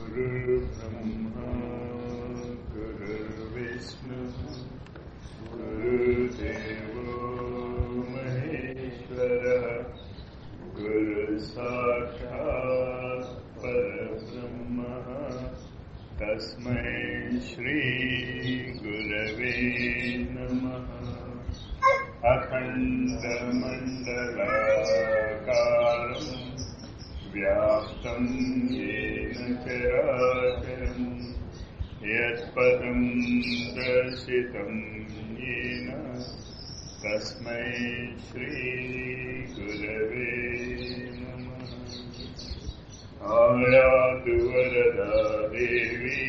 गुरुर्ब्रह्मा गुरुर्विष्णु गुरुर्देवो महेश्वरः गुरुसाक्षात् परब्रह्मः तस्मै श्री गुरवे नमः। अखण्डमण्डलाकारम् व्याप्तं येन चराचरं यत्पदं दर्शितं येन तस्मै श्रीगुरवे नमः। आयातु वरदा देवी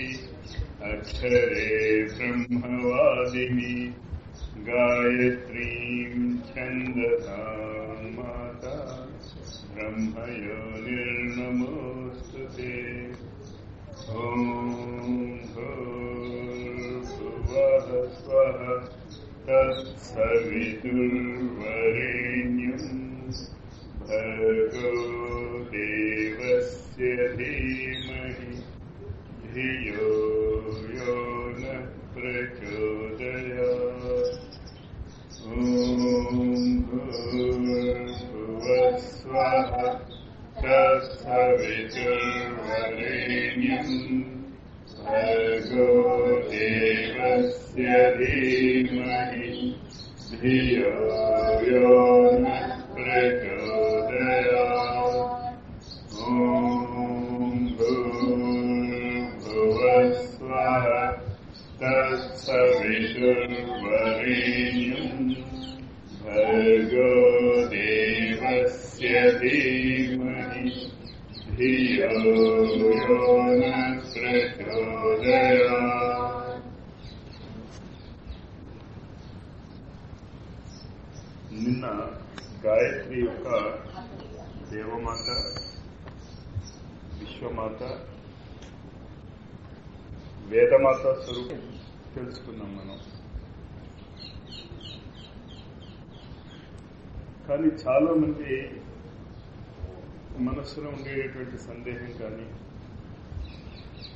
अक्षरे ब्रह्मवादिनी गायत्रीं छन्दसा माता ब्रह्मयोनिर्नमोऽस्तुते। ॐ भूर्भुवः स्वः तत्सवितुर्वरेण्यं भर्गो देवस्य धीमहि धियो यो नः प्रचोदयात्। ॐ भूर्भुवः स्वः तत्सवितुर्वरेण्यं भर्गो देवस्य धीमहि धियो यो नः प्रचोदयात्। ॐ भूर्भुवः स्वः तत्सवितुर्वरेण्यं भर्गो देवस्य धीमहि धियो यो नः प्रचोदयात्। నిన్న గాయత్రి యొక్క దేవమాత, విశ్వమాత, వేదమాత స్వరూపం తెలుసుకున్నాం మనం. కానీ చాలా మంది మనసులో ఉండేటటువంటి సందేహం కానీ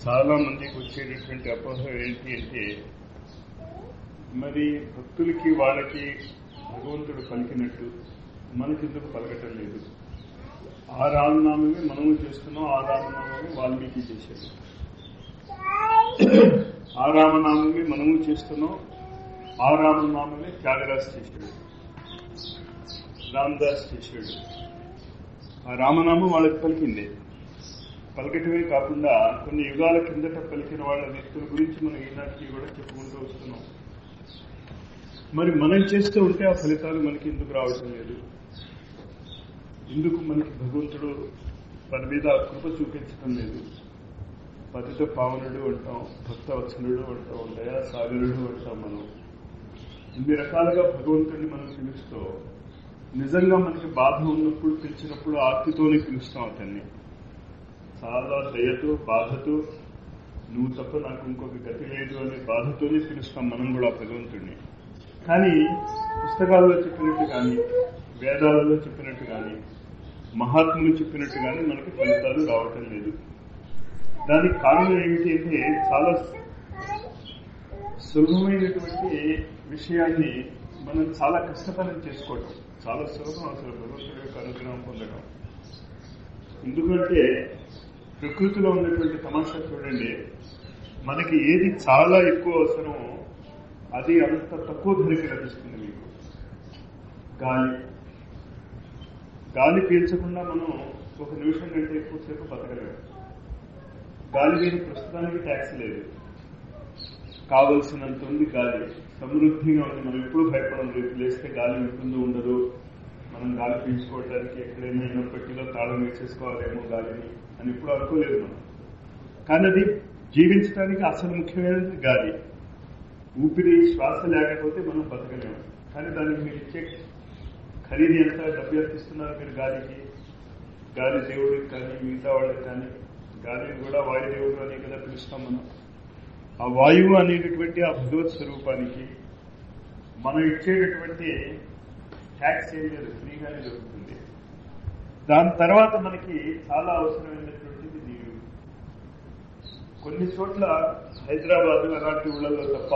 చాలా మందికి వచ్చేటటువంటి అపోహ ఏంటి అంటే, మరి భక్తులకి వాళ్ళకి భగవంతుడు పలికినట్టు మనకెందుకు పలకటం లేదు? ఆ రామనామమే మనము చేస్తున్నాం, ఆ రామనామమే వాల్మీకి చేశాడు. ఆ రామనామమే మనము చేస్తున్నాం, ఆ రామనామమే త్యాగరాజ్ చేశాడు, రామదాస్ చేశాడు. ఆ రామనామం వాళ్ళకి పలికిందే. పలకటమే కాకుండా కొన్ని యుగాల కిందట పలికిన వాళ్ళ వ్యక్తుల గురించి మనం ఈనాటికి కూడా చెప్పుకుంటూ వస్తున్నాం. మరి మనం చేస్తూ ఉంటే ఆ ఫలితాలు మనకి ఎందుకు రావటం లేదు? ఎందుకు మనకి భగవంతుడు మన మీద కృప చూపించడం లేదు? పతిత పావనుడు అంటాం, భక్తవత్సలుడు అంటాం, దయా సాగరుడు అంటాం. మనం ఇన్ని రకాలుగా భగవంతుడిని మనం పిలుస్తూ, నిజంగా మనకి బాధ ఉన్నప్పుడు పిలిచినప్పుడు ఆర్తితోనే పిలుస్తాం అతన్ని. చాలా దయతో, బాధతో, నువ్వు తప్ప నాకు ఇంకొక గతి లేదు అనే బాధతోనే పిలుస్తాం మనం కూడా భగవంతుడిని. కానీ పుస్తకాలలో చెప్పినట్టు కానీ, వేదాలలో చెప్పినట్టు కానీ, మహాత్ములు చెప్పినట్టు కానీ మనకి ఫలితాలు రావటం లేదు. దానికి కారణం ఏమిటి అంటే, చాలా సులభమైనటువంటి విషయాన్ని మనం చాలా కష్టతరం చేసుకోవటం. చాలా సులభం అసలు భగవంతుడి యొక్క అనుగ్రహం పొందడం. ఎందుకంటే ప్రకృతిలో ఉన్నటువంటి తమాషా చూడండి, మనకి ఏది చాలా ఎక్కువ అవసరమో అది అంత తక్కువ ధరకి లభిస్తుంది. మీకు గాలి పీల్చకుండా మనం ఒక నిమిషం కంటే ఎక్కువసేపు బతకలేము. గాలి మీద ప్రస్తుతానికి ట్యాక్స్ లేదు, కావలసినంత ఉంది. గాలి సమృద్ధిగా ఉంది. మనం ఎప్పుడు భయపడం లేదు, లేస్తే గాలి ఉంటుందో ఉండదు. మనం గాలి పీల్చుకోవడానికి ఎక్కడైనా ఎన్నోపట్టిలో తాళం వేసేసుకోవాలేమో గాలిని అని ఎప్పుడు అనుకోలేదు మనం. కానీ అది జీవించడానికి అసలు ముఖ్యమైనది గాలి. ఊపిరి, శ్వాస లేకపోతే మనం బతకలేము. కానీ దానికి మీరు ఇచ్చే ఖరీదు ఎంత? డబ్బు ఎంత ఇస్తున్నారు మీరు గాలికి? గాలి దేవుడికి కానీ, మిగతా వాళ్ళకి కానీ. గాలిని కూడా వాయుదేవుడు అని కదా పిలుస్తాం మనం. ఆ వాయువు అనేటటువంటి ఆ భగవత్ స్వరూపానికి మనం ఇచ్చేటటువంటి ట్యాక్స్ ఏం లేదు, ఫ్రీగానే దొరుకుతుంది. దాని తర్వాత మనకి చాలా అవసరమైనటువంటిది నీరు. కొన్ని చోట్ల హైదరాబాద్ అలాంటి ఊళ్ళలో తప్ప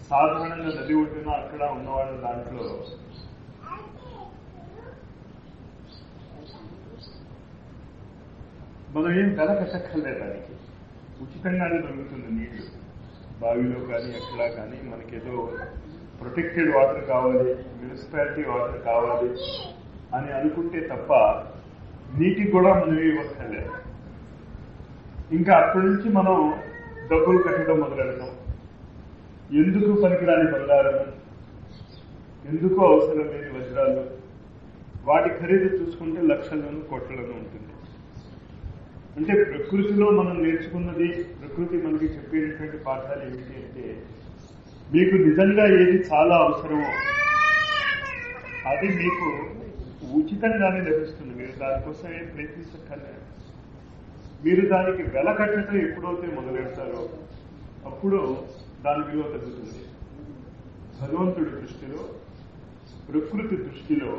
సాధారణంగా నది ఒడ్డున అక్కడ ఉన్నవాళ్ళ దాంట్లో మనం ఏం ధర కట్టక్కర్లేదు. దానికి ఉచితంగానే దొరుకుతుంది నీళ్లు, బావిలో కానీ ఎక్కడా కానీ. మనకేదో ప్రొటెక్టెడ్ వాటర్ కావాలి, మున్సిపాలిటీ వాటర్ కావాలి అని అనుకుంటే తప్ప నీటికి కూడా మనం ఇవ్వక్కర్లేదు. ఇంకా అక్కడి నుంచి మనం డబ్బులు కట్టడం మొదలెడతాం. ఎందుకు పనికిరాని బంగారం, ఎందుకు అవసరం లేని వజ్రాలు, వాటి ఖరీదు చూసుకుంటే లక్షలను కోట్లను ఉంటుంది. అంటే ప్రకృతిలో మనం నేర్చుకున్నది, ప్రకృతి మనకి చెప్పేటటువంటి పాఠాలు ఏమిటి అంటే, మీకు నిజంగా ఏది చాలా అవసరమో అది మీకు ఉచితంగానే లభిస్తుంది. మీరు దానికోసం ఏం ప్రయత్నించక్కర్లేదు. మీరు దానికి వెల కట్టడం ఎప్పుడైతే మొదలెడతారో అప్పుడు దాని విలువ తగ్గుతుంది. భగవంతుడి దృష్టిలో, ప్రకృతి దృష్టిలో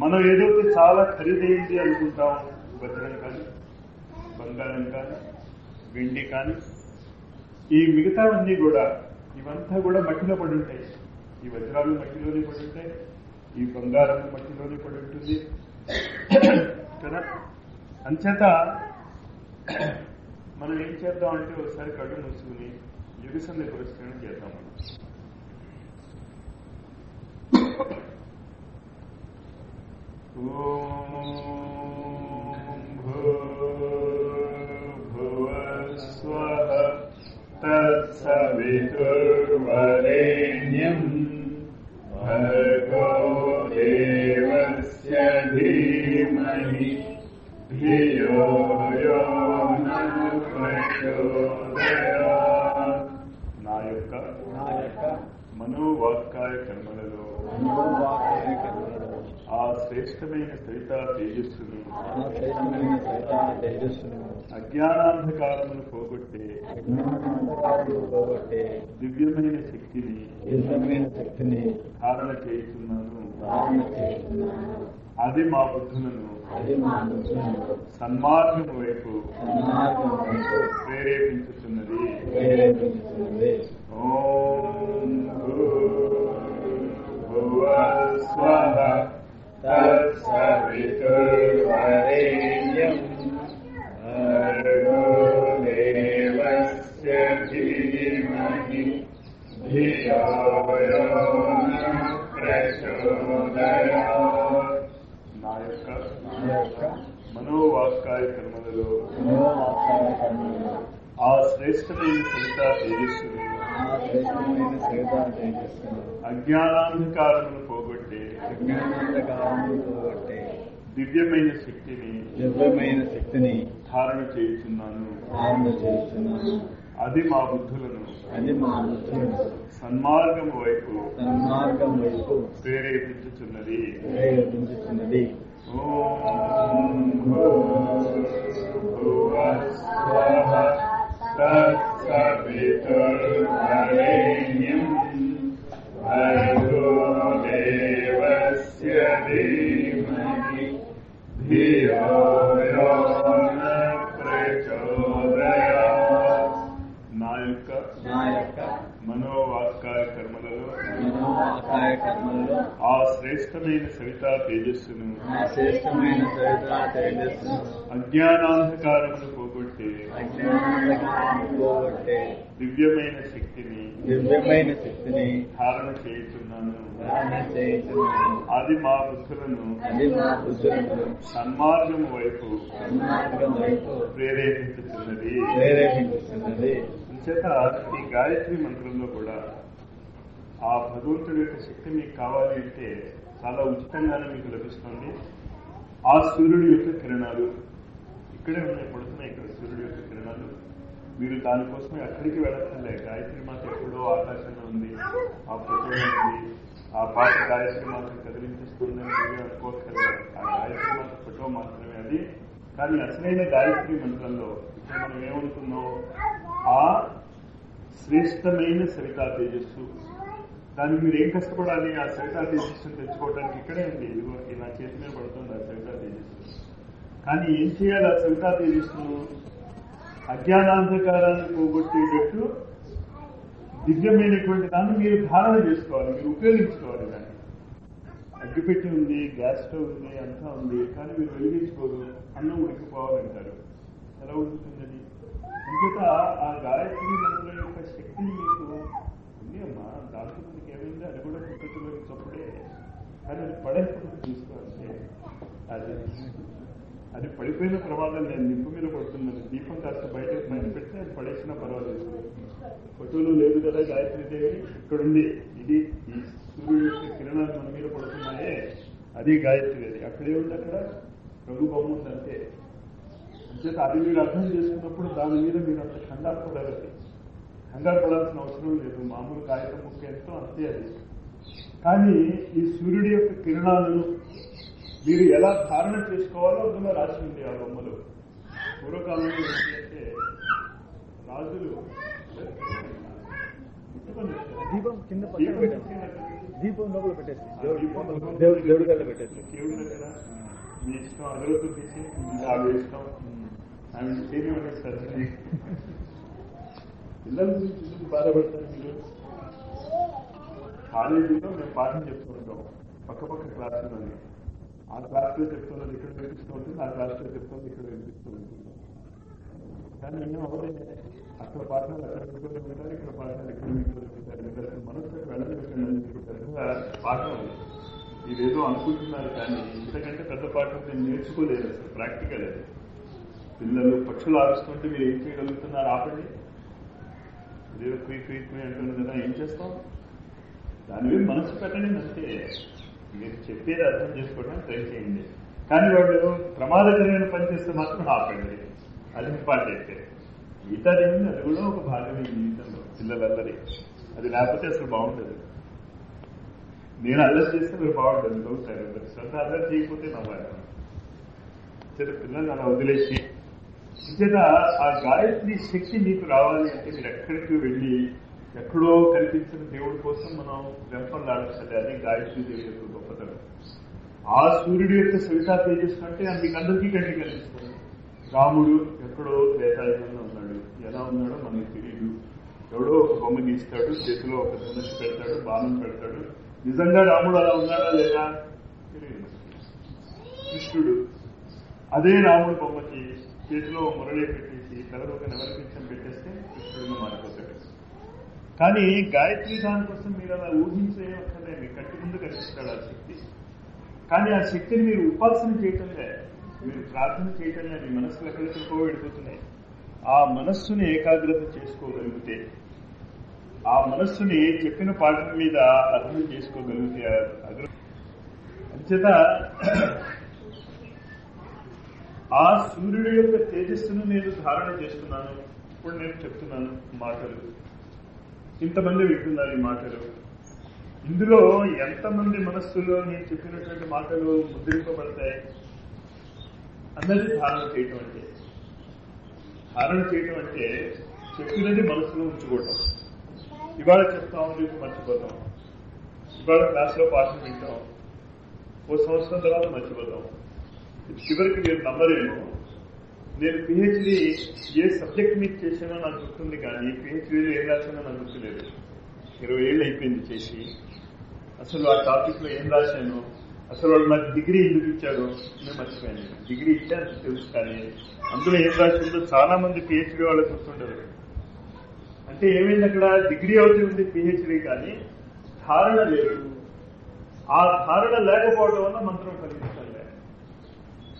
మనం ఏదైతే చాలా ఖరీదైంది అనుకుంటాం, వజ్రం కానీ, బంగారం కానీ, వెండి కానీ, ఈ మిగతావన్నీ కూడా, ఇవంతా కూడా మట్టిలో పడి ఉంటాయి. ఈ వజ్రాలు మట్టిలోనే పడి ఉంటాయి, ఈ బంగారం మట్టిలోనే పడి ఉంటుంది కదా. అంచేత మనం ఏం చేద్దామంటే ఒకసారి కళ్ళు మూసుకుని యుగసంధి పురస్కరణ చేద్దాం. మనం భూర్భువస్వః తత్సవితుర్వరేణ్యం భర్గో దేవస్య ధీమహి ధియో యో నః ప్రచోదయాత్. నా యొక్క మనోవాక్కాయ కర్మలలో ఆ శ్రేష్టమైన సవితా తేజస్సును, అజ్ఞానాంధకారమును పోగొట్టే దివ్యమైన శక్తిని ధారణ చేస్తున్నాను. అది మా బుద్ధులను సన్మార్గం వైపు ప్రేరేపించుతున్నది. ఓం భూర్భువస్వః తత్సవితుర్వరేణ్యం భర్గో దేవస్య ధీమహి ధియో యో నః ప్రచోదయాత్. నా యొక్క మనోవాక్కాయ కర్మలలో ఆ శ్రేష్టమైన సవితా తేజస్సును, అజ్ఞానాంధకారమును పోగొట్టే దివ్యమైన శక్తిని ధారణ చేస్తున్నాను. అది మా బుద్ధులను సన్మార్గము వైపు ప్రేరేపించుచున్నది. ఓం భూర్భువస్వః తత్సవితుర్వరేణ్యం భర్గో దేవస్య ధీమహి ధియో యో నః ప్రచోదయాత్. నా యొక్క మనోవాక్కాయ కర్మలలో ఆ శ్రేష్టమైన సవితా తేజస్సును, అజ్ఞానాంధకారమును పోగొట్టే దివ్యమైన శక్తిని ధారణ చేస్తున్నాను. అది మా బుద్ధులను సన్మార్గం వైపు ప్రేరేపించుతున్నది. చేత ఈ గాయత్రి మంత్రంలో కూడా ఆ భగవంతుడి యొక్క శక్తి మీకు కావాలి అంటే చాలా ఉచితంగానే మీకు లభిస్తుంది. ఆ సూర్యుడి యొక్క కిరణాలు ఇక్కడే ఉన్నాయి, పడుతున్నాయి ఇక్కడ సూర్యుడి యొక్క కిరణాలు. మీరు దానికోసమే అక్కడికి వెళ్ళక్కర్లే. గాయత్రి మాత ఎప్పుడో ఆకాశంలో ఉంది, ఆ ఫోటో ఉంది, ఆ పాట గాయత్రి మాత కదిలించేస్తుందని అనుకోక్కర్లేదు. ఆ గాయత్రి మాత ఫోటో మాత్రమే అది. కానీ అసలైన గాయత్రి మంత్రంలో ఇప్పుడు మనం ఏమనుకున్నాం, ఆ శ్రేష్టమైన సవితా తేజస్సు, దానికి మీరు ఏం కష్టపడాలి? ఆ సవితా తేజస్సును తెచ్చుకోవడానికి ఇక్కడే ఉంది. ఇదిగో నా చేతి మీద పడుతుంది ఆ సవితా తేజస్సు. కానీ ఏం చేయాలి? ఆ సవితా తేజస్సును అజ్ఞానాంధకారాన్ని పోగొట్టేటట్టు దివ్యమైనటువంటి దాన్ని మీరు ధారణ చేసుకోవాలి, మీరు ఉపయోగించుకోవాలి. దాన్ని అగ్గిపెట్టి ఉంది, గ్యాస్ స్టవ్ ఉంది, అంతా ఉంది, కానీ మీరు వెలిగించుకోరు, అన్నం ఉడికిపోవాలంటారు. ఎలా ఉడుకుతుందని? ఇంకొక ఆ గాయత్రి మంత్రం యొక్క శక్తిని మీకు ఉంది అమ్మా. దాంట్లో మీకు ఏమైంది? అది కూడా పుట్టుకలో చప్పుడే, కానీ అది పడేప్పుడు చూసుకోవాలి. అది పడిపోయిన ప్రమాదం నేను నిప్పు మీద పడుతున్నాను. దీపం కాస్త బయట పెడితే అది పడేసినా పర్వాలేదు. ఫోటోలు లేదు కదా గాయత్రీదేవి, ఇక్కడుంది. ఇది ఈ సూర్యుడు యొక్క కిరణాలు మన మీద పడుతున్నాయే, అది గాయత్రి. అది అక్కడే ఉంది, అక్కడ ప్రభు బొమ్మ ఉందంటే. అంచేత అది మీరు అర్థం చేసుకున్నప్పుడు దాని మీద మీరు అంత కంగారు పడాలి. కంగారు పడాల్సిన అవసరం లేదు. మామూలు కాగితం ముక్క ఎంతో అంతే అది. కానీ ఈ సూర్యుడి యొక్క కిరణాలను మీరు ఎలా ధారణ చేసుకోవాలో అందులో రాసి ఉంది ఆ బొమ్మలు. పూర్వకాలంలో ఏంటంటే రాజులు దీపం కింద దీపం లోపల పెట్టేసి దేవుడి దగ్గర పెట్టేసి దేవుడి దగ్గర మీ ఇష్టం అదొకటి తీసి అవి ఇష్టం ఆమె చేయనివ్వండి సార్. పిల్లల గురించి ఎందుకు బాధపడతారు మీరు? కాలేజీలో మేము పాఠం చెప్తూ ఉంటాం, పక్క క్లాసులోనే. ఆ క్లాస్లో చెప్తున్నది ఇక్కడ వినిపిస్తూ ఉంటుంది, ఆ క్లాస్లో చెప్తున్నది ఇక్కడ వినిపిస్తూ ఉంటుంది. కానీ మేము అవదే అక్కడ పాఠాలు అక్కడ వింటూనే ఉంటారు, ఇక్కడ పాఠాలు ఇక్కడ వింటూనే ఉంటారు. మీరు అసలు మనసుకు వెళ్ళలేకండి. పెద్ద పాఠం మీరేదో అనుకుంటున్నారు, కానీ ఇంతకంటే పెద్ద పాఠం నేను నేర్చుకోలేదు. అసలు ప్రాక్టికల్ అది. పిల్లలు పక్షులు ఆరుస్తుంటే మీరు ఏం చేయగలుగుతున్నారు? ఆపండి. ఇదేదో క్వీక్ అంటున్నారు కదా, ఏం చేస్తాం? దాని మీద మనసు పెట్టండి అంతే. మీరు చెప్పేది అర్థం చేసుకోవడానికి ట్రై చేయండి. కానీ వాళ్ళు ప్రమాదకరమైన పని చేస్తే మాత్రం ఆపండి. అది ఇంపార్టెంట్. మిగతా ఏమిటి? అది కూడా ఒక భాగమే జీవితంలో పిల్లలందరి. అది లేకపోతే అసలు బాగుంటుంది. నేను అల్లరి చేస్తే మీరు బాగుంటుంది, నవ్వుతారు. శ్రద్ధ అల్లరి చేయకపోతే నవ్వాలి. పిల్లలు అలా వదిలేసి ఇంచేత ఆ గాయత్రి శక్తి మీకు రావాలి అంటే మీరు ఎక్కడికి వెళ్ళి ఎక్కడో కనిపించిన దేవుడి కోసం మనం వెంపలాడాలి. అది గాయత్రి దేవి యొక్క గొప్పతనం. ఆ సూర్యుడి యొక్క సవితా తేజస్సు అంటే మీకు అందరికీ కంటికి కనిపిస్తుంది. రాముడు ఎక్కడో త్రేతాయుగంలో ఉన్నాడు. ఎలా ఉన్నాడో మనకు తెలియదు. ఎవడో ఒక బొమ్మ గీస్తాడు, చేతిలో ఒక ధనుషు పెడతాడు, బాణం పెడతాడు. నిజంగా రాముడు అలా ఉన్నాడా లేదా తెలియదు. కృష్ణుడు అదే రాముడు బొమ్మకి చేతిలో మురళి పెట్టేసి తలలో ఒక నెవరిపించం పెట్టేస్తే కృష్ణుడిని మారిపోతాడు. కానీ గాయత్రి దానికోసం మీరు అలా ఊహించేయక్కర్లే, మీ కంటి ముందు కనిపిస్తాడు ఆ శక్తి. కానీ ఆ శక్తిని మీరు ఉపాసన చేయటంలే, మీరు ప్రార్థన చేయటంలే. మీ మనస్సులు ఎక్కడికో వెళ్ళిపోతున్నాయి. ఆ మనస్సుని ఏకాగ్రత చేసుకోగలిగితే, ఆ మనస్సుని చెప్పిన పాఠం మీద అర్థం చేసుకోగలిగితే అంచేత ఆ సూర్యుడి యొక్క తేజస్సును నేను ధారణ చేస్తున్నాను. ఇప్పుడు నేను చెప్తున్నాను మాటలు, ఇంతమంది వింటున్నారు ఈ మాటలు. ఇందులో ఎంతమంది మనస్సులో నేను చెప్పినటువంటి మాటలు ముద్రింపబడతాయి అన్నది ధారణ చేయటం అంటే. ధారణ చేయటం అంటే చెప్పినది మనసులో ఉంచుకోవటం. ఇవాళ చెప్తాం, రేపు మర్చిపోతాం. ఇవాళ క్లాస్లో పాఠం వింటాం, ఓ సంవత్సరం తర్వాత మర్చిపోతాం. చివరికి మీరు నమ్మరేమో, నేను పిహెచ్డీ ఏ సబ్జెక్ట్ మీద చేశానో నాకు గుర్తుంది, కానీ పిహెచ్డీలో ఏం రాశానో నాకు గుర్తులేదు. 20 ఏళ్ళు అయిపోయింది చేసి. అసలు ఆ టాపిక్ లో ఏం రాశాను, అసలు వాళ్ళు నాకు డిగ్రీ ఎందుకు ఇచ్చారు నేను మర్చిపోయాను. డిగ్రీ ఇచ్చాను తెలుసు, కానీ అందులో ఏం రాసిందో చాలా మంది పిహెచ్డీ వాళ్ళకి గుర్తుండదు. అంటే ఏమైంది? అక్కడ డిగ్రీ అవుతూ ఉంది పిహెచ్డీ, కానీ ధారణ లేదు. ఆ ధారణ లేకపోవడం వల్ల మంత్రం ఫలించాలి.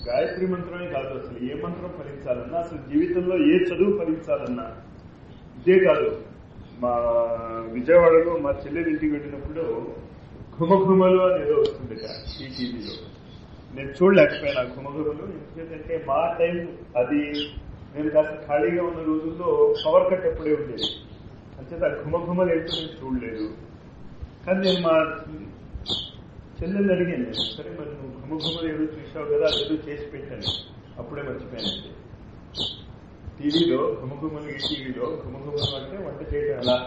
గాయత్రి మంత్రమే కాదు, అసలు ఏ మంత్రం ఫలించాలన్నా, అసలు జీవితంలో ఏ చదువు ఫలించాలన్నా ఇదే కాదు. మా విజయవాడలో మా చెల్లెలు ఇంటికి వెళ్ళినప్పుడు ఘుమఘుమలు అని ఏదో వస్తుంది ఈ టీవీలో. నేను చూడలేకపోయినా ఘుమఘుమలు. ఎందుకంటే మా టైం అది, నేను కాస్త ఖాళీగా ఉన్న రోజుల్లో పవర్ కట్ ఎప్పుడే ఉండేది. అంచేత ఆ ఘుమఘుమలు ఏంటో నేను చూడలేదు. కానీ నేను మా చెల్లెల్ని అడిగాను, సరే మరి నువ్వు ఘుమఘుమలు ఏదో చూసావు కదా, అదేదో చేసి పెట్టాను. అప్పుడే మర్చిపోయాను. టీవీలో ఘుమఘుమలు, ఈ టీవీలో ఘుమఘుమలు అంటే వంట చేయడం ఎలా,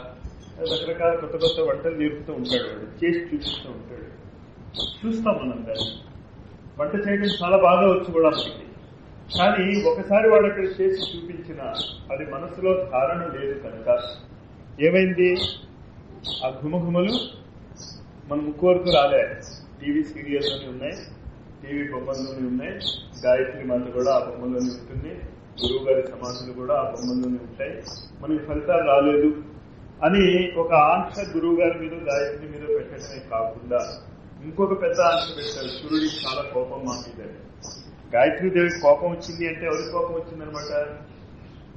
రకరకాల కొత్త కొత్త వంటలు నేర్పుతూ ఉంటాడు, వాడు చేసి చూపిస్తూ ఉంటాడు. చూస్తాం మనం దాన్ని. వంట చేయడం చాలా బాగా వచ్చు కూడా మనకి. కానీ ఒకసారి వాడు అక్కడ చేసి చూపించిన అది మనసులో ధారణ లేదు కనుక ఏమైంది, ఆ ఘుమఘుమలు మన ముక్కు వరకు రాలే. టీవీ సీరియల్లోనే ఉన్నాయి, టీవీ బొమ్మల్లోనే ఉన్నాయి, గాయత్రి మాత కూడా ఆ బొమ్మలోనే ఉంటుంది, గురువు గారి సమాధులు కూడా ఆ బొమ్మల్లోనే ఉంటాయి, మనకి ఫలితాలు రాలేదు అని ఒక ఆంక్ష గురువు గారి మీద గాయత్రి మీద పెట్టడమే కాకుండా ఇంకొక పెద్ద ఆంక్ష పెట్టారు, సూర్యుడికి చాలా కోపం మా మీద. గాయత్రీదేవికి కోపం వచ్చింది అంటే ఎవరికి కోపం వచ్చిందనమాట,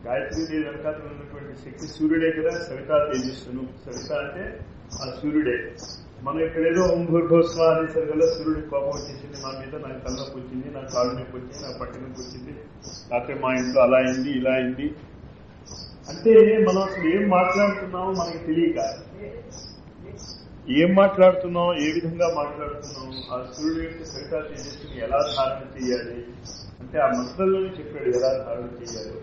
గాయత్రీదేవి వెనకాల ఉన్నటువంటి శక్తి సూర్యుడే కదా, సవితా తేజస్సును. సవిత అంటే ఆ సూర్యుడే. మనం ఇక్కడేదో ఓం భూర్భువస్వ అనేసరికల్లా సూర్యుడికి కోపం వచ్చేసింది మా మీద, నాకు తలనొప్పి వచ్చింది, నాకు కాళ్ళు నొప్పి వచ్చింది, నాకు పట్టి నొప్పి వచ్చింది, లేకపోతే మా ఇంట్లో అలా అయింది ఇలా అయింది అంటే మనం అసలు ఏం మాట్లాడుతున్నామో మనకి తెలియక, ఏం మాట్లాడుతున్నాం, ఏ విధంగా మాట్లాడుతున్నాం, ఆ సూర్యుడు యొక్క సవితా తేజస్సుని ఎలా ధారణ చేయాలి అంటే ఆ మంత్రంలోనే చెప్పాడు ఎలా ధారణ చేయాలి.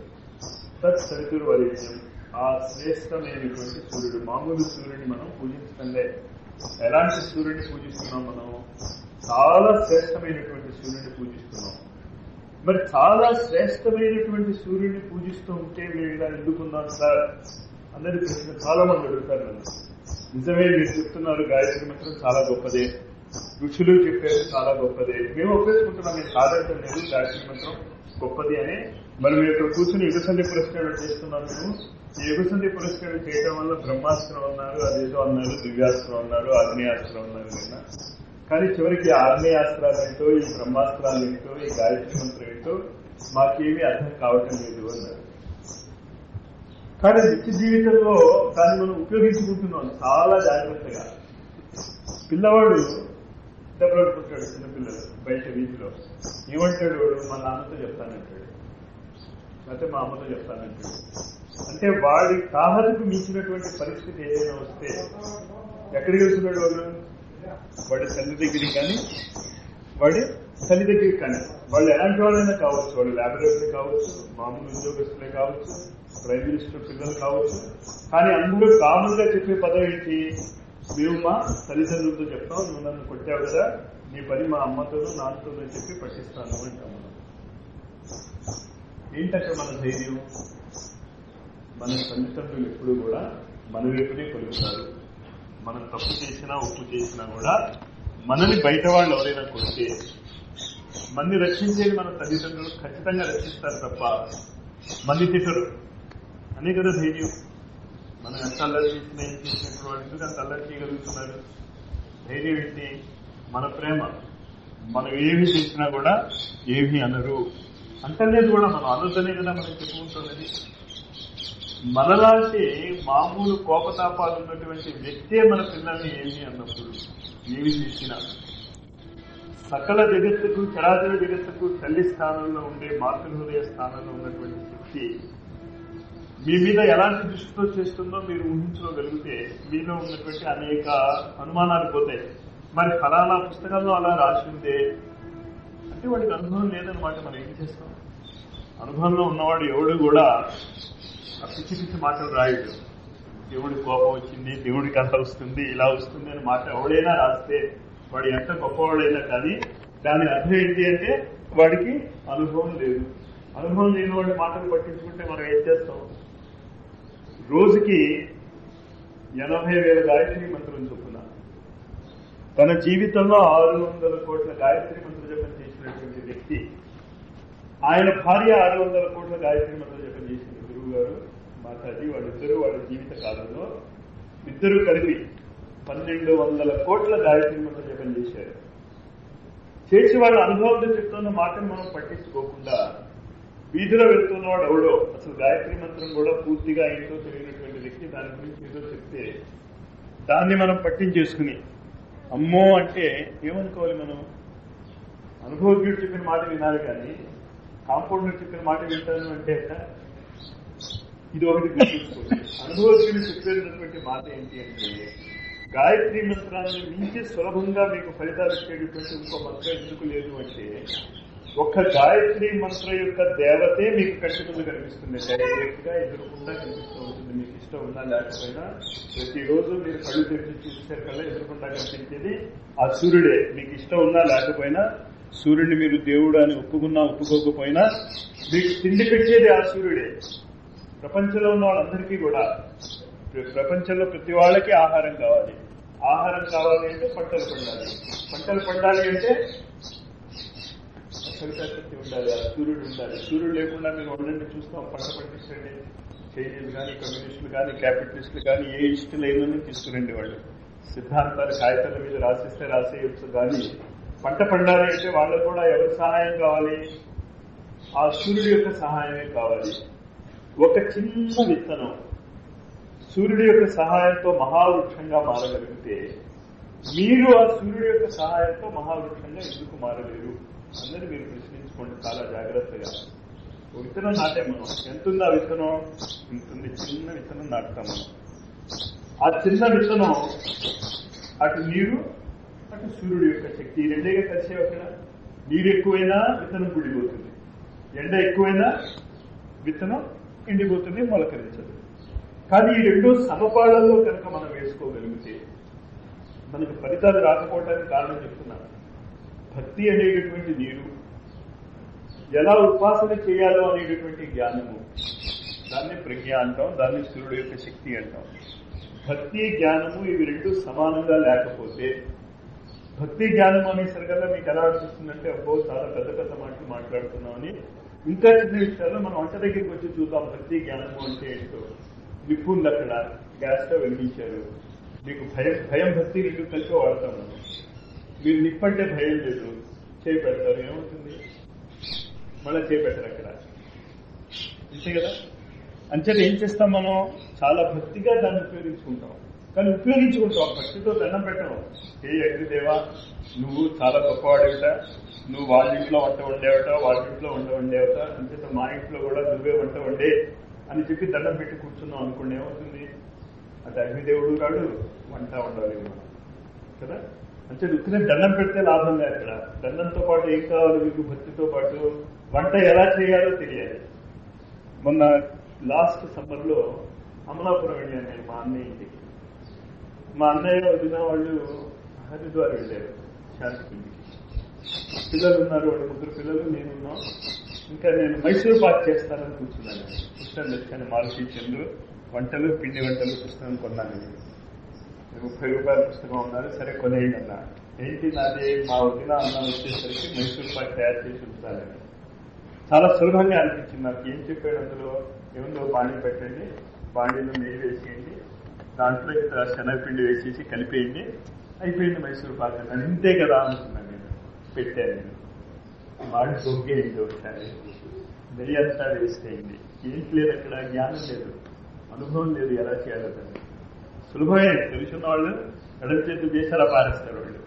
తత్ సవితుర్వరేణ్యం, ఆ శ్రేష్టమైనటువంటి సూర్యుడు. మామూలు సూర్యుడిని మనం పూజించడంలే. ఎలాంటి సూర్యుడిని పూజిస్తున్నాం మనం, చాలా శ్రేష్టమైనటువంటి సూర్యుడిని పూజిస్తున్నాం. మరి చాలా శ్రేష్టమైనటువంటి సూర్యుడిని పూజిస్తూ ఉంటే మీరు ఇలా ఎందుకున్నాను సార్ అన్నది ప్రశ్న చాలా మంది అడుగుతారు నన్ను. నిజమే, మీరు చెప్తున్నారు గాయత్రి మంత్రం చాలా గొప్పదే, ఋషులు చెప్పేది చాలా గొప్పదే, మేము ఒప్పేసుకుంటున్నాం, మేము కాదంటే లేదు గాయత్రి మంత్రం గొప్పది అని. మరి మేము ఇక్కడ కూర్చుని యుగసంధి పురస్కారం చేస్తున్నాం. మేము ఈ యుగసంధి పురస్కారం చేయడం వల్ల బ్రహ్మాస్త్రం అన్నారు, అదేదో అన్నారు, దివ్యాస్త్రం అన్నారు, ఆగ్నేయాస్త్రం అన్నారు నిన్న. కానీ చివరికి ఆగ్నేయాస్త్రాలు ఏంటో, ఈ బ్రహ్మాస్త్రాలు ఏంటో, ఈ గాయత్రి మంత్రం ఏంటో మాకేమీ అర్థం కావటం లేదు అన్నారు. కానీ నిత్య జీవితంలో దాన్ని మనం ఉపయోగించుకుంటున్నాం చాలా జాగ్రత్తగా. పిల్లవాడు దెబ్బలాడుకుంటాడు, చిన్నపిల్లలు బయట వీధిలో. ఏమంటాడు వాడు, మా నాన్నతో చెప్తానంటాడు, లేకపోతే మా అమ్మతో చెప్తానంటాడు. అంటే వాడి తాహతకు మించినటువంటి పరిస్థితి ఏదైనా వస్తే ఎక్కడికి వెళ్తున్నాడు వాడు, వాడి తల్లి దగ్గరికి కానీ వాడి తల్లి దగ్గరికి కానీ. వాళ్ళు ఎలాంటి వాళ్ళైనా కావచ్చు, వాళ్ళు ల్యాబొరేటరీ కావచ్చు, మామూలు ఉద్యోగస్తులే కావచ్చు, ప్రైమ్ మినిస్టర్ పిల్లలు కావచ్చు. కానీ అందరూ కామన్ గా చెప్పే పదం ఏంటి, మేము మా తల్లిదండ్రులతో చెప్తాం, నువ్వు నన్ను కొట్టావు కదా, నీ పని మా అమ్మతోనూ నాన్నతోనూ చెప్పి పట్టిస్తాను అంటాం. మనం ఏంటంటే మన ధైర్యం, మన తల్లిదండ్రులు ఎప్పుడు కూడా మన వైపునే కొలుగుతారు. మనం తప్పు చేసినా ఉప్పు చేసినా కూడా మనని బయట వాళ్ళు ఎవరైనా కొడితే మన్ని రక్షించేది మన తల్లిదండ్రులు ఖచ్చితంగా రక్షిస్తారు తప్ప మన్ని తిట్టరు అనే కదా ధైర్యం. మనం ఎంత అల్లరి చేసినా ఏం చేసినప్పుడు వాళ్ళు ఎందుకు అంత అల్లరి చేయగలుగుతున్నారు? ధైర్యం ఏంటి? మన ప్రేమ. మనం ఏమి చేసినా కూడా ఏమీ అనరు అంటలేదు కూడా, మనం అనొద్దనే కదా మనం చెప్పుకుంటున్నది. మనలాంటి మామూలు కోపతాపాలు ఉన్నటువంటి వ్యక్తే మన పిల్లల్ని ఏమి అన్నప్పుడు ఏమి చేసినా సకల జగత్తుకు, చరాచర జగత్తుకు తల్లి స్థానంలో ఉండే మాతృహృదయ స్థానంలో ఉన్నటువంటి శక్తి మీ మీద ఎలాంటి దృష్టితో చేస్తుందో మీరు ఊహించుకోగలిగితే మీలో ఉన్నటువంటి అనేక అనుమానాలు పోతాయి. మరి ఫలానా పుస్తకంలో అలా రాసి ఉంటే అంటే వాడికి అనుభవం లేదనమాట. మనం ఏం చేస్తాం? అనుభవంలో ఉన్నవాడు ఎవడు కూడా పిచ్చి పిచ్చి మాటలు రాయడు. దేవుడి కోపం వచ్చింది, దేవుడి కథ వస్తుంది, ఇలా వస్తుంది అని మాట ఎవడైనా రాస్తే వాడు ఎంత గొప్పవాడైనా కానీ దాని అర్థం ఏంటి అంటే వాడికి అనుభవం లేదు. అనుభవం లేని వాడి మాటలు పట్టించుకుంటే మనం ఏం చేస్తాం? రోజుకి 80,000 గాయత్రి మంత్రం చొప్పున తన జీవితంలో 600 కోట్ల గాయత్రి మంత్ర జపం చేసినటువంటి వ్యక్తి, ఆయన భార్య 600 కోట్ల గాయత్రి మంత్ర జపం చేసిన గురువు గారు మాతాజీ, వాళ్ళిద్దరూ వాళ్ళ జీవిత కాలంలో ఇద్దరు కలిపి 1200 కోట్ల గాయత్రి మంత్ర జపం చేశారు. చేసి వాళ్ళ అనుభవంతో చెప్తున్న మాటను మనం పట్టించుకోకుండా వీధిలో వెళ్తున్నవాడు ఎవడో అసలు గాయత్రి మంత్రం కూడా పూర్తిగా ఏంటో తెలియనటువంటి వ్యక్తి దాని గురించి ఏదో చెప్తే దాన్ని మనం పట్టించేసుకుని అమ్మో అంటే ఏమనుకోవాలి? మనం అనుభవజ్ఞుడు చెప్పిన మాట వినాలి, కానీ కాంపౌండర్ చెప్పిన మాట వింటాను అంటే ఇది ఒకటి గుర్తుంచుకోండి. అనుభవజ్ఞుడు చెప్పేటటువంటి మాట ఏంటి అంటే గాయత్రి మంత్రాన్ని మించి సులభంగా మీకు ఫలితాలు ఇచ్చేటటువంటి ఇంకో మంత్రం ఎందుకు లేదు అంటే ఒక్క గాయత్రి మంత్రం యొక్క దేవతే మీకు కంటి ముందు కనిపిస్తుంది, డైరెక్ట్ గా ఎదురుకుండా కనిపిస్తూ ఉంటుంది. మీకు ఇష్టం ఉన్నా లేకపోయినా ప్రతిరోజు మీరు కళ్ళు తెరిచి చూసేసరికల్లా ఎదురుకుండా కనిపించేది ఆ సూర్యుడే. మీకు ఇష్టం ఉన్నా లేకపోయినా సూర్యుడిని మీరు దేవుడు అని ఒప్పుకున్నా ఒప్పుకోకపోయినా మీకు తిండి పెట్టేది ఆ సూర్యుడే. ప్రపంచంలో ఉన్న వాళ్ళందరికీ కూడా, ప్రపంచంలో ప్రతి వాళ్ళకి ఆహారం కావాలి. ఆహారం కావాలి అంటే పంటలు పండాలి. పంటలు పండాలి అంటే శక్తి ఉండాలి, ఆ సూర్యుడు ఉండాలి. సూర్యుడు లేకుండా మీరు వండండి చూస్తాం, పంట పండించండి. చైనీయులు కానీ, కమ్యూనిస్టులు కానీ, క్యాపిటలిస్టులు కానీ, ఏ ఇష్టలు ఏమని తీసుకురండి. వాళ్ళు సిద్ధాంతాలు కాగితాల మీద రాసిస్తే రాసేయచ్చు, కానీ పంట పండాలి అంటే వాళ్ళకు కూడా ఎవరి సహాయం కావాలి? ఆ సూర్యుడి యొక్క సహాయమే కావాలి. ఒక చిన్న విత్తనం సూర్యుడి యొక్క సహాయంతో మహావృక్షంగా మారగలిగితే మీరు ఆ సూర్యుడి యొక్క సహాయంతో మహావృక్షంగా ఎందుకు మారలేరు అన్నది మీరు ప్రశ్నించుకోండి చాలా జాగ్రత్తగా. విత్తనం నాటే మనం ఎంతుంది? ఆ విత్తనం ఇంతుంది, చిన్న విత్తనం నాటుతాం మనం. ఆ చిన్న విత్తనం అటు నీరు, అటు సూర్యుడి యొక్క శక్తి, ఈ రెండేగా కలిసే. అక్కడ నీరు ఎక్కువైనా విత్తనం కుడిపోతుంది, ఎండ ఎక్కువైనా విత్తనం ఎండిపోతుంది, మొలకరించదు. కానీ ఈ రెండు సమపాళ్లలో కనుక మనం వేసుకోగలిగితే మనకు ఫలితాలు రాకపోవడానికి కారణం చెప్తున్నాను. భక్తి అనేటటువంటి నీరు, ఎలా ఉపాసన చేయాలో అనేటటువంటి జ్ఞానము, దాన్ని ప్రజ్ఞ అంటాం, దాన్ని సూర్యుడు యొక్క శక్తి అంటాం. భక్తి జ్ఞానము ఇవి రెండు సమానంగా లేకపోతే, భక్తి జ్ఞానం అనేసరికల్లా మీకు ఎలా అనిపిస్తుందంటే అబ్బో చాలా పెద్ద పెద్ద మాటలు మాట్లాడుతున్నామని. ఇంకా చిన్న విషయాల్లో మనం వంట దగ్గరికి వచ్చి చూద్దాం భక్తి జ్ఞానము అంటే ఏంటో. నిప్పు ఉంది అక్కడ, గ్యాస్ స్టవ్ వెలిగించారు, మీకు భయం భక్తి రెండు కలిసి వాడతాం మనం. మీరు నిప్పు అంటే భయం లేదు, చేయి పెడతారు, ఏమవుతుంది? మళ్ళీ చేయి పెట్టరు అక్కడ, అంతే కదా. అంచేత ఏం చేస్తాం మనం? చాలా భక్తిగా దాన్ని ఉపయోగించుకుంటాం, కానీ ఉపయోగించుకుంటాం, భక్తితో దండం పెట్టడం. ఏ అగ్నిదేవా నువ్వు చాలా గొప్పవాడేవట, నువ్వు వాళ్ళ ఇంట్లో వంట వండేవట, వాళ్ళ ఇంట్లో వంట వండేవట, అంచేత మా ఇంట్లో కూడా నువ్వే వంట వండే అని చెప్పి దండం పెట్టి కూర్చున్నాం అనుకోండి, ఏమవుతుంది? అంటే అగ్నిదేవుడు కాడు, వంట వండాలి మనం కదా. అంటే ఉత్తినే దండం పెడితే లాభం లేదు. అక్కడ దండంతో పాటు ఏం కావాలి మీకు? భక్తితో పాటు వంట ఎలా చేయాలో తెలియాలి. మొన్న లాస్ట్ సమ్మర్ లో అమలాపురం వెళ్ళాను నేను మా అన్నయ్య ఇంటికి. మా అన్నయ్య వదిన వాళ్ళు హరిద్వార్ వెళ్ళారు శాంతిపిండికి. పిల్లలు ఉన్నారు, వాళ్ళు 3 పిల్లలు, నేనున్నాం. ఇంకా నేను మైసూర్ పాక్ చేస్తానని కూర్చున్నాను. పుస్తకం తెచ్చాను, మారుతి చంద్రు వంటలు, పిండి వంటలు పుస్తకం కొన్నాను. 30 రూపాయల పుస్తకం ఉన్నారు, సరే కొనేయండి అన్నా. ఏంటి నాది? మా వదిన అన్న వచ్చేసరికి మైసూర్ పాక్ తయారు చేసి ఉంచాలని. చాలా సులభంగా అనిపించింది నాకు. ఏం చెప్పాడు అందులో? ఏముందో బాండీ పెట్టండి, బాండీలో నెయ్యి వేసేయండి, దాంట్లో ఇతర శనగపిండి వేసేసి కలిపేయండి, అయిపోయింది మైసూర్ పాక్ అని. ఇంతే కదా అనుకున్నాను నేను. పెట్టాను నేను. మాడి దొగ్గేయండి ఒకసారి, నెయ్యి అంతా వేసేయండి. ఏంటి లేదు అక్కడ, జ్ఞానం లేదు, అనుభవం లేదు, ఎలా చేయాలో కదా. సులభమే, తెలుసున్న వాళ్ళు ఎడల చేతులు చేసి అలా పారేస్తారు వాళ్ళు.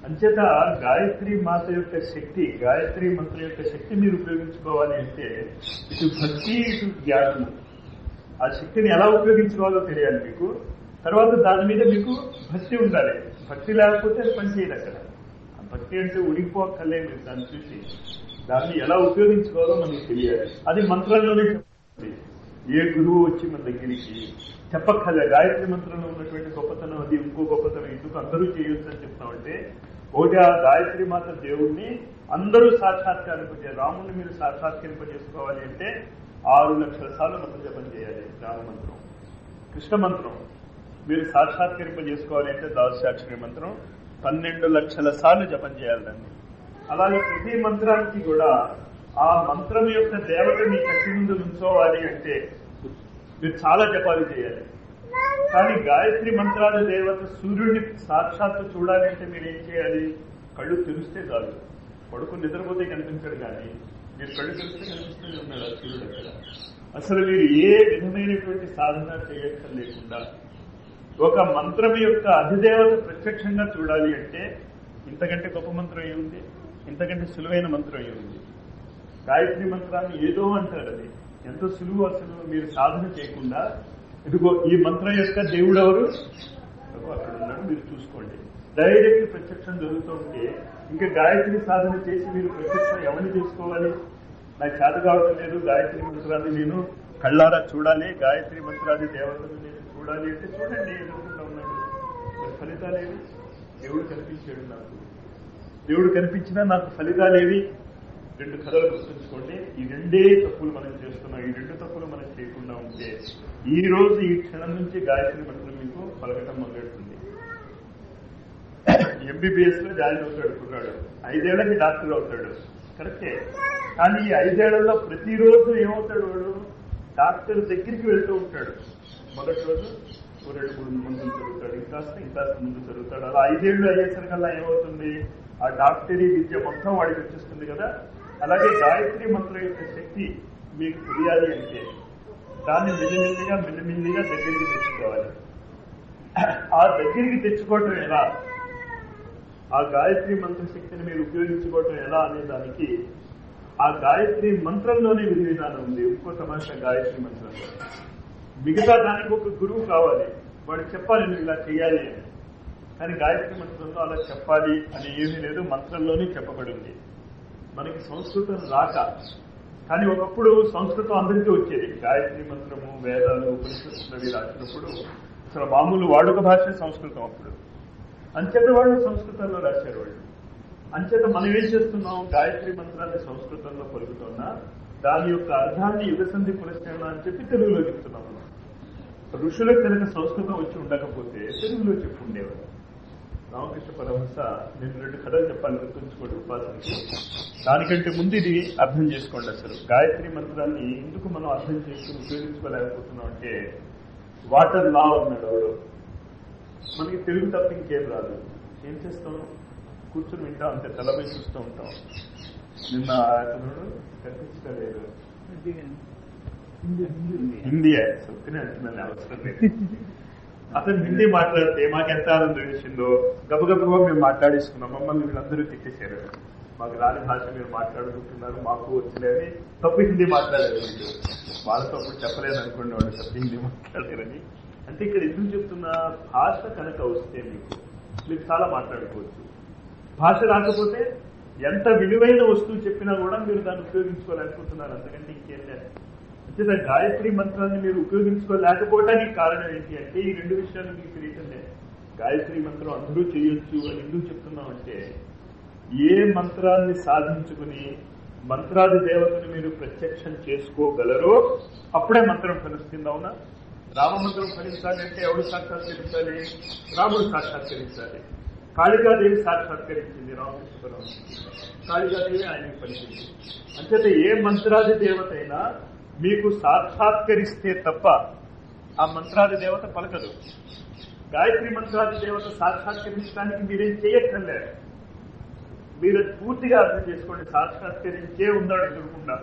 అంచేత గాయత్రి మాత యొక్క శక్తి, గాయత్రి మంత్రం యొక్క శక్తి మీరు ఉపయోగించుకోవాలి అంటే ఇటు భక్తి, ఇటు జ్ఞానము. ఆ శక్తిని ఎలా ఉపయోగించుకోవాలో తెలియాలి మీకు. తర్వాత దాని మీద మీకు భక్తి ఉండాలి. భక్తి లేకపోతే అది పనిచేయదు అక్కడ. ఆ భక్తి అంటే ఉడికిపోక్కర్లే, మీరు దాన్ని చూసి దాన్ని ఎలా ఉపయోగించుకోవాలో మనకి తెలియాలి. అది మంత్రంలోనే చెప్పండి. ఏ గురువు వచ్చి మన దగ్గరికి చెప్పక్కర్లే. గాయత్రి మంత్రంలో ఉన్నటువంటి గొప్పతనం అది, ఇంకో గొప్పతనం ఎందుకు అందరూ చేయొచ్చు అని చెప్తామంటే, ఒకటి ఆ గాయత్రి మాత దేవుణ్ణి అందరూ సాక్షాత్కరింపజేయాలి. రాముడిని మీరు సాక్షాత్కరింపజేసుకోవాలి అంటే 6 లక్షల సార్లు మంత్ర జపం చేయాలి. జ్ఞాన మంత్రం, కృష్ణ మంత్రం మీరు సాక్షాత్కరింపజేసుకోవాలి అంటే ద్వాదశాక్షరి మంత్రం 12 లక్షల సార్లు జపం చేయాలి దాన్ని. అలాగే ప్రతి మంత్రానికి కూడా ఆ మంత్రం యొక్క దేవత మీ కట్టి ముందు ఉంచోవాలి అంటే మీరు చాలా జపాలు చేయాలి. కానీ గాయత్రి మంత్రాల దేవత సూర్యుడిని సాక్షాత్తు చూడాలి అంటే మీరు ఏం చేయాలి? కళ్ళు తెరిస్తే చాలు. పడుకుని నిద్రపోతే కనిపించడు, కానీ మీరు కళ్ళు తెరిస్తే కనిపిస్తూనే ఉన్నాడు ఆ సూర్యుడు అక్కడ. అసలు మీరు ఏ విధమైనటువంటి సాధన చేయక్కర్లేకుండా ఒక మంత్రం యొక్క అధిదేవత ప్రత్యక్షంగా చూడాలి అంటే ఇంతకంటే గొప్ప మంత్రం ఏముంది? ఇంతకంటే సులువైన మంత్రం ఏముంది? గాయత్రి మంత్రాన్ని ఏదో అంటారు, అది ఎంత సులువు. అసలు మీరు సాధన చేయకుండా ఇదిగో ఈ మంత్రం యొక్క దేవుడు ఎవరు అక్కడ ఉన్నాడు మీరు చూసుకోండి. డైరెక్ట్ ప్రత్యక్షం జరుగుతుంటే ఇంకా గాయత్రి సాధన చేసి మీరు ప్రత్యక్షం ఎవరిని చేసుకోవాలి? నాకు చేత కావడం లేదు, గాయత్రి మంత్రాన్ని నేను కళ్ళారా చూడాలి, గాయత్రి మంత్రాన్ని దేవతను నేను చూడాలి అంటే చూడండి, ఎదుర్కొంటూ ఉన్నాడు. మరి ఫలితాలేవి? దేవుడు కనిపించాడు నాకు. దేవుడు కనిపించినా నాకు ఫలితాలేవి? 2 కథలు గుర్తుంచుకోండి. ఈ 2 తప్పులు మనం చేస్తున్నాం. ఈ 2 తప్పులు మనం చేయకుండా ఉంటే ఈ రోజు ఈ క్షణం నుంచి గాయత్రి మంత్రం మీకు పలకటం మొదలెడుతుంది. MBBS లో జాయిన్ అవుతాడు కుర్రాడు, 5 ఏళ్లకి డాక్టర్ అవుతాడు, కరెక్టే. కానీ ఈ 5 ఏళ్లలో ప్రతిరోజు ఏమవుతాడు? వాడు డాక్టర్ దగ్గరికి వెళ్తూ ఉంటాడు. మొదటి రోజు 2-3 మందులు చదువుతాడు, ఇంకాస్త ముందు చదువుతాడు. అలా 5 ఏళ్ళు అయ్యేసరికల్లా ఏమవుతుంది? ఆ డాక్టరీ విద్య మొత్తం వాడికి వచ్చేస్తుంది కదా. అలాగే గాయత్రి మంత్రం యొక్క శక్తి మీకు తెలియాలి అంటే దాన్ని మెల్లిమెల్లిగా దగ్గరికి తెచ్చుకోవాలి. ఆ దగ్గరికి తెచ్చుకోవటం ఎలా, ఆ గాయత్రి మంత్ర శక్తిని మీరు ఉపయోగించుకోవటం ఎలా అనే దానికి ఆ గాయత్రి మంత్రంలోనే విధి విధానం ఉంది. ఇంకో తమాషా గాయత్రి మంత్రంలో మిగతా దానికి ఒక గురువు కావాలి, వాడు చెప్పాలి నువ్వు ఇలా చేయాలి అని. కానీ గాయత్రి మంత్రంలో అలా చెప్పాలి అని ఏమీ లేదు, మంత్రంలోనే చెప్పబడింది. మనకి సంస్కృతం రాక, కానీ ఒకప్పుడు సంస్కృతం అందరికీ వచ్చేది. గాయత్రి మంత్రము, వేదాలు, ఉపనిషత్తులు అవి రాసినప్పుడు అసలు మామూలు వాడుక భాష సంస్కృతం. అప్పుడు అంచేత వాళ్ళు సంస్కృతంలో రాశారు వాళ్ళు. అంచేత మనం ఏం చేస్తున్నాం? గాయత్రి మంత్రాన్ని సంస్కృతంలో పలుకుతున్నా దాని యొక్క అర్థాన్ని యుగసంధి పురస్కరణ అని చెప్పి తెలుగులో చెప్తున్నాం. ఋషులకు కనుక సంస్కృతం వచ్చి ఉండకపోతే తెలుగులో చెప్పి ఉండేవారు. రామకృష్ణ పరమహంస, నేను 2 కథలు చెప్పాలి, గుర్తుంచుకోండి ఉపాసనకి. దానికంటే ముందు ఇది అర్థం చేసుకోండి. అసలు గాయత్రి మంత్రాన్ని ఎందుకు మనం అర్థం చేసుకుని ఉపయోగించుకోలేకపోతున్నాం అంటే, వాటర్ లా ఉన్నాడు వాడు. మనకి తెలుగు తప్ప ఇంకేం రాదు. ఏం చేస్తాం? కూర్చొని వింటాం అంతే, తలపై చూస్తూ ఉంటాం. నిన్న అతను కనిపించలేదు, హిందీ సొత్తునే అంటున్నాను, అవసరం లేదు. అతను హిందీ మాట్లాడితే మాకెంత ఆనందం వేసిందో. గబగబగా మేము మాట్లాడేసుకున్నాం. మమ్మల్ని వీళ్ళందరూ తిట్టేశారు, మాకు రాని భాష మీరు మాట్లాడుకుంటున్నారు, మాకు వచ్చిలేని తప్పు హిందీ మాట్లాడారు. వీళ్ళు వాళ్ళతో అప్పుడు చెప్పలేదు అనుకోండి, వాళ్ళు తప్పు హిందీ మాట్లాడారని. అంటే ఇక్కడ ఎందుకు చెప్తున్నా, భాష కనుక వస్తే మీకు చాలా మాట్లాడుకోవచ్చు. భాష రాకపోతే ఎంత విలువైన వస్తువు చెప్పినా కూడా మీరు దాన్ని ఉపయోగించుకోవాలనుకుంటున్నారు, అంతకంటే ఇంకేం లేదు. అంటే గాయత్రి మంత్రాన్ని మీరు ఉపయోగించుకోలేకపోవడానికి కారణం ఏంటి అంటే, ఈ 2 విషయాలు మీకు తెలియటం లేదు. గాయత్రి మంత్రం అందరూ చేయొచ్చు అని ఎందుకు చెప్తున్నామంటే, ఏ మంత్రాన్ని సాధించుకుని మంత్రాది దేవతను మీరు ప్రత్యక్షం చేసుకోగలరో అప్పుడే మంత్రం ఫలిస్తుంది. అవునా? రామమంత్రం ఫలించాలి అంటే ఎవడు సాక్షాత్కరించాలి? రాముడు సాక్షాత్కరించాలి. కాళికాదేవి సాక్షాత్కరించింది రామకృష్ణ పరమహంసకి, కాళికాదేవి ఆయనకి పలికింది. అంచేత ఏ మంత్రాది దేవత అయినా మీకు సాక్షాత్కరిస్తే తప్ప ఆ మంత్రాది దేవత పలకదు. గాయత్రి మంత్రాది దేవత సాక్షాత్కరించడానికి మీరేం చేయక్కర్లేదు. మీరు పూర్తిగా అర్థం చేసుకోండి. సాక్షాత్కరించే ఉన్నాడు ఎదురుకుండా,